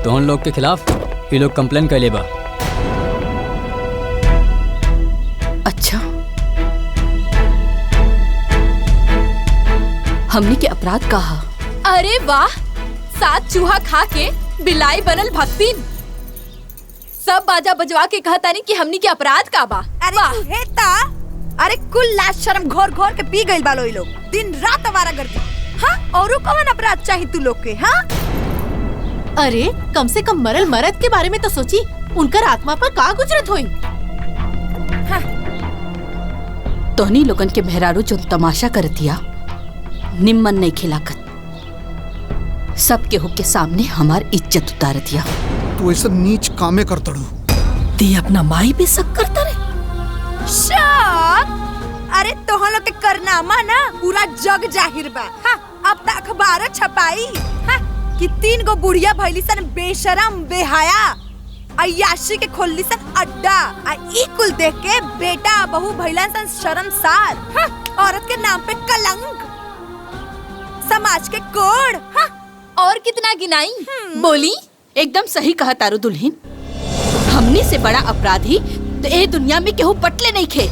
तो उन लोग के खिलाफ ये लोग कंप्लेन कर लेबा। अच्छा हमने के अपराध कहा। अरे वाह, सात चूहा खा के बिलाई बनल भक्तिन। सब बाजा बजवा के कहतानी कि हमनी के अपराध का बा। अरे हेता, अरे कुल लाश शर्म घोर घोर के पी गइल बालो ई लोग, दिन रात आवारागर्दी। हाँ औरो कौन अपराध चाहिए तू लोग के? हाँ अरे कम से कम मरल मरद के बारे में तो सोची, उनकर आत्मा पर का गुजरत होई। तोहनी लोगन के मेहरारू जो तमाशा कर दिया निम्मन नहीं खिलाकत, सबके हुक के सामने हमार इज्जत उतार दिया। तू ऐसा नीच कामे कर तड़ू। ते अपना माई पे शक करता रे। शक? अरे तोहन लोग के करनामा ना पूरा जग जाहिर बा। हाँ अब तक अखबार छपाई कि 3 गो बुढ़िया भइली सन बेशरम बेहया, अय्याशी के खोलली सन अड्डा, आ ई कुल देख के बेटा बहू भइला सन शर्मसार। औरत के नाम पे कलंक, समाज के कोड़। और कितना गिनाई? बोली एकदम सही कहा तारू दुल्हन। हमनी से बड़ा अपराधी तो ए दुनिया में केहू पटले नहीं खे।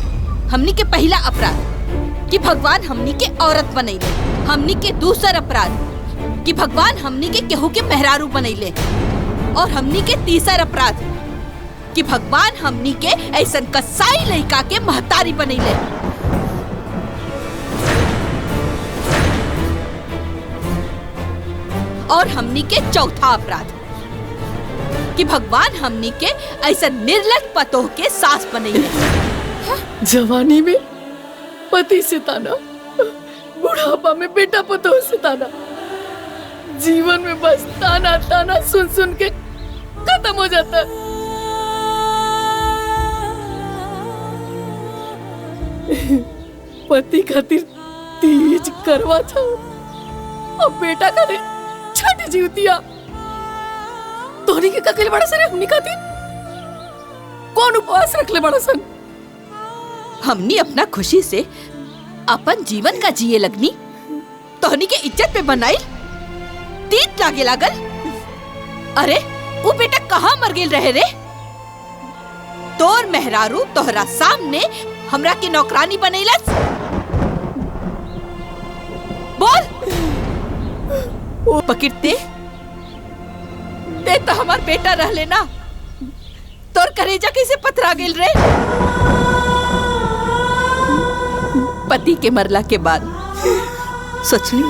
हमनी के पहला अपराध कि भगवान हमनी के औरत बनैले, हमनी के दूसर अपराध कि भगवान हमनी के केहू के मेहरारू बनैले, और हमनी के तीसर अपराध कि भगवान हमनी के ऐसन कसाई लड़का के महतारी बनैले। और हमनी के चौथा अपराध कि भगवान हमनी के ऐसा निर्लज पतोह के सास बनैले। जवानी में पति से ताना, बुढ़ापा में बेटा पतोह से ताना, जीवन में बस ताना ताना सुन सुन के खत्म हो जाता। पति खातिर तीज करवा था, अब बेटा खातिर छठ जीवतिया। तोहनी के ककेले बड़ा सर हमनी खातिर कौन उपवास रख ले बड़ा सन? हमनी अपना खुशी से अपन जीवन का जिए लगनी, तोहनी के इज्जत पे बनाई तीत लागे लागल। अरे वो बेटा कहाँ मर गेल रहे रे? तोर मेहरारू तोहरा सामने हमरा के नौकरानी बनैलस। बोल वो पकिरते ते तो हमार बेटा रह लेना, तोर करेजा कैसे पथरा गेल रे? पति के मरला के बाद सोचली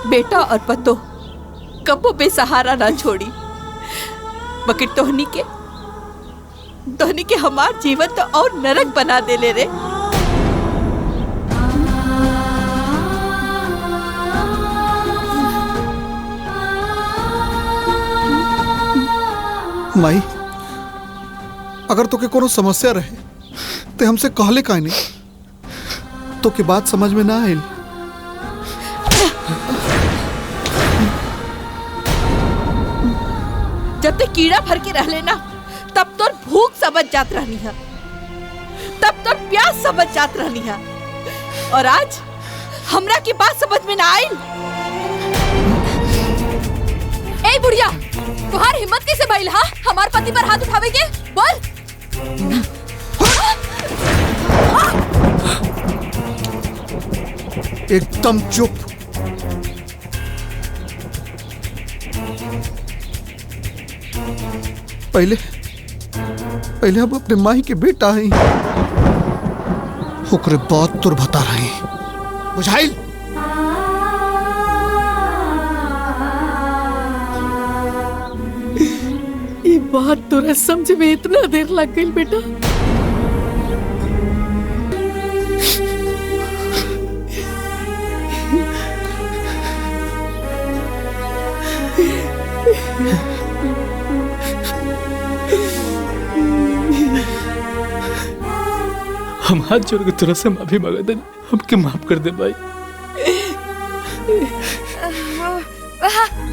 बेटा और पतो कबो बेसहारा ना छोड़ी, मगर तोहनी के हमार जीवन तो और नरक बना देले रे। माई, अगर तोके कोनो समस्या रहे ते हमसे कहले काहे नहीं? तो के बात समझ में ना आयल। जब ते कीड़ा भर के रहले ना, तब तो भूख समझ जात रहनी है, तब तो प्यास समझ जात रहनी है, और आज हमरा की बात समझ में ना आई। ए बुढ़िया, तुम्हारी हिम्मत कैसे भइल हा हमार पति पर हाथ उठावे के? बोल। एकदम चुप। पहले हम अपने माही के बेटा हैं, ओकरे बाद तुर बता रहे हैं, बुझाइल? ये बात तोरा समझ में इतना देर लग गई बेटा? हम हाथ जोड़ के तुरंत से माफी मांगा दे, हमके माफ कर दे भाई।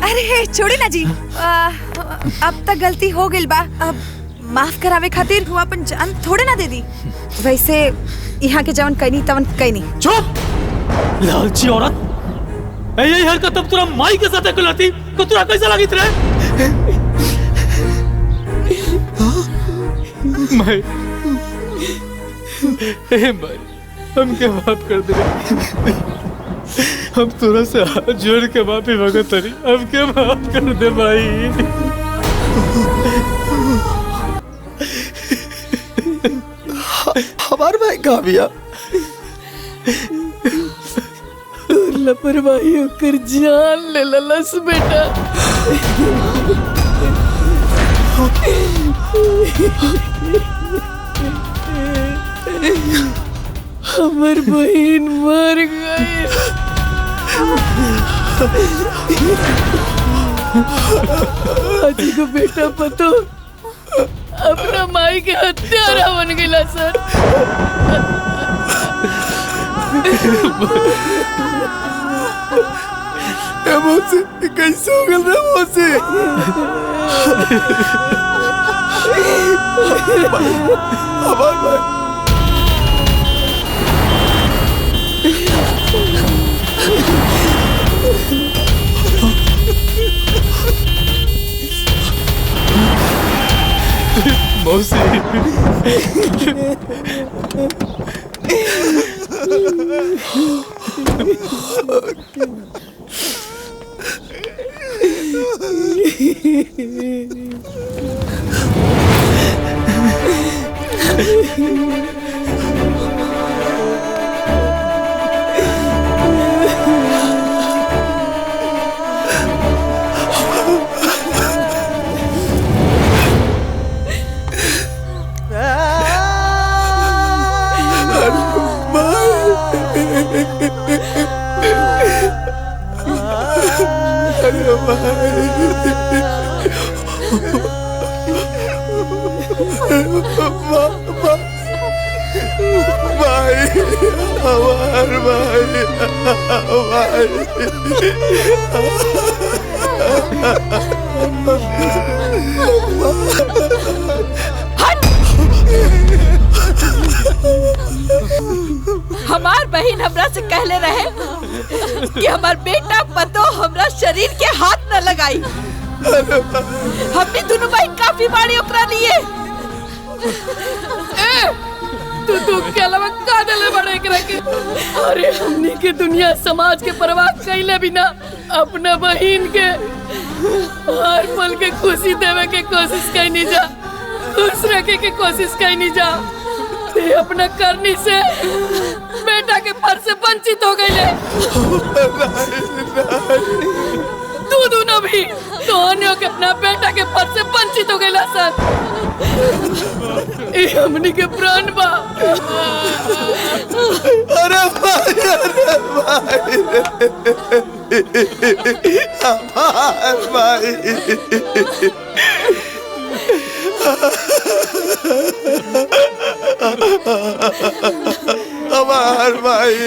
अरे छोड़ी ना जी, अब तक गलती हो गई बा, अब माफ करावे खातिर हुआ अपन जान थोड़े ना दे दी। वैसे यहाँ के जवन कहीं तवन कहीं नहीं। चुप लालची औरत, यही हरकत अब तुरा माई के साथ करती तो तुरा कैसा लगी तेरे? माई, भाई हमके माफ कर दे, हम तुरा से हाथ जोड़ के माफी मांगत तरी, हमके माफ कर दे भाई। हमार भाई कहाँ बिया? लापरवाही होकर जान ले ललस बेटा। हमर बहन मर गई। हाजी को बेटा पतो अपना माई के हत्यारा बन गया सर। मोसे कैसे हो गया रे मोसे? हमार भाई मौसी, हमार बहन हमरा से कहले रहे कि हमार बेटा पतो हमरा शरीर के हाथ न लगाई। हमने दोनों बहन काफी बाड़ी ओकरा लिए। तू के अलावा का दले बड़े करे के? अरे हमनी के दुनिया समाज के परवाह कैले बिना अपना बहन के हर पल के खुशी देवे के कोशिश कैनी जा। खुश रखे की कोशिश करनी जा। ते अपना करनी से बेटा के फर से वंचित हो गए। तू दोनों भी दोनों के अपना बेटा के फर से वंचित हो गए सर। ये हमनी के प्राण बा। अरे भाई, अरे भाई, हमार भाई।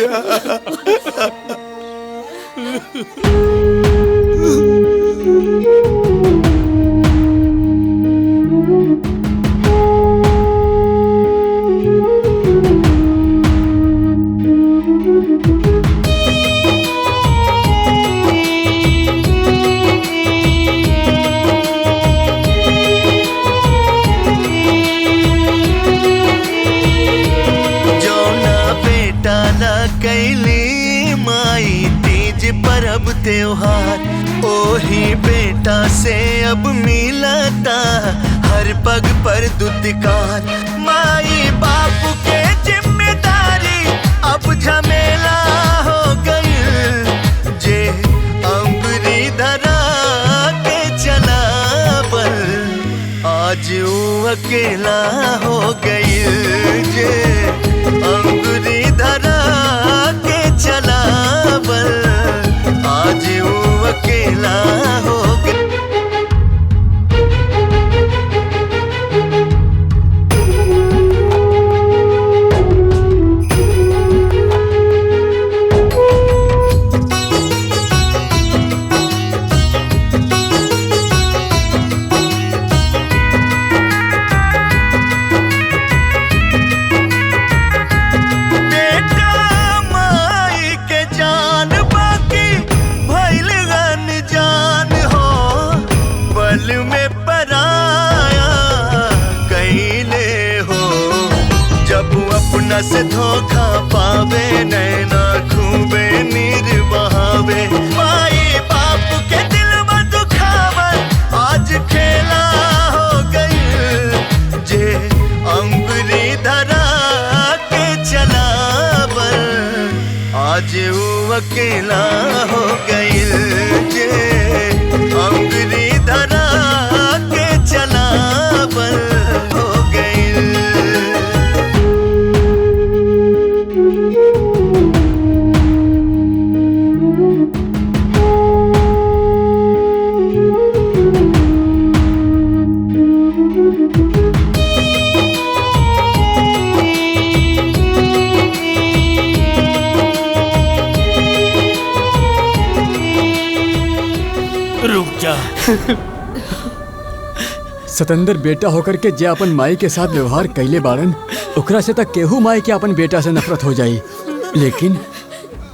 त्योहार ओही बेटा से अब मिलता हर पग पर दुत्कार। माई बाप के जिम्मेदारी अब झमेला हो गई। जे अंगुरी धरा के चला बल आज वो अकेला हो गई। जे अंगुरी धरा के चला बल आज वो अकेला हो गया। से धोखा पावे नैना खूबे नीर बहावे। माई बाप के दिल में दुखावन आज खेला हो गई। जे अंगुरी धरा के चला बल आज वो अकेला हो गई। जे अंगुरी धरा के चला बल हो गई। सतेंद्र बेटा होकर के जे अपन माई के साथ व्यवहार कैले बारन ओकरा से तक केहू माई के अपन बेटा से नफरत हो जाई। लेकिन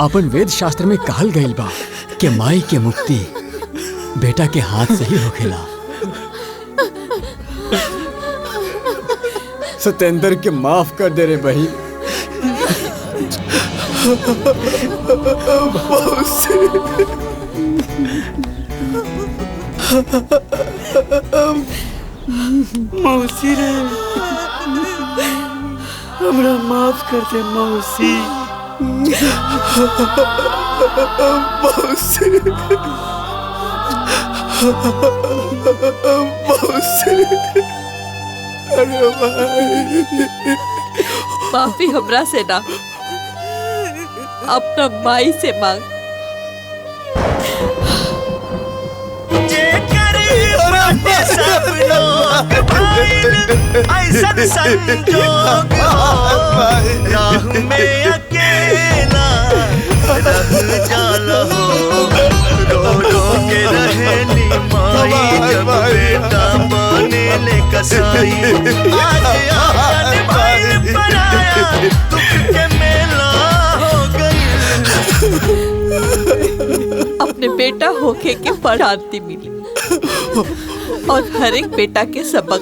अपन वेद शास्त्र में कहल गईल बा कि माई के मुक्ति बेटा के हाथ से ही होखेला। सतेंद्र के माफ कर दे रे बही। मौसी रे हमरा माफ कर दे मौसी। मौसी, मौसी, अरे भाई। माफी हमरा से ना अपना माई से मांग। सब लोग ऐसा संजोग राह में अकेला रह जाला हो। रो रो के रहेली माई जब बेटा बने ले कसाई। आज आपन भाई पराया दुख के मेला हो गई। अपने बेटा होके के शांति मिली और हर एक बेटा के सबक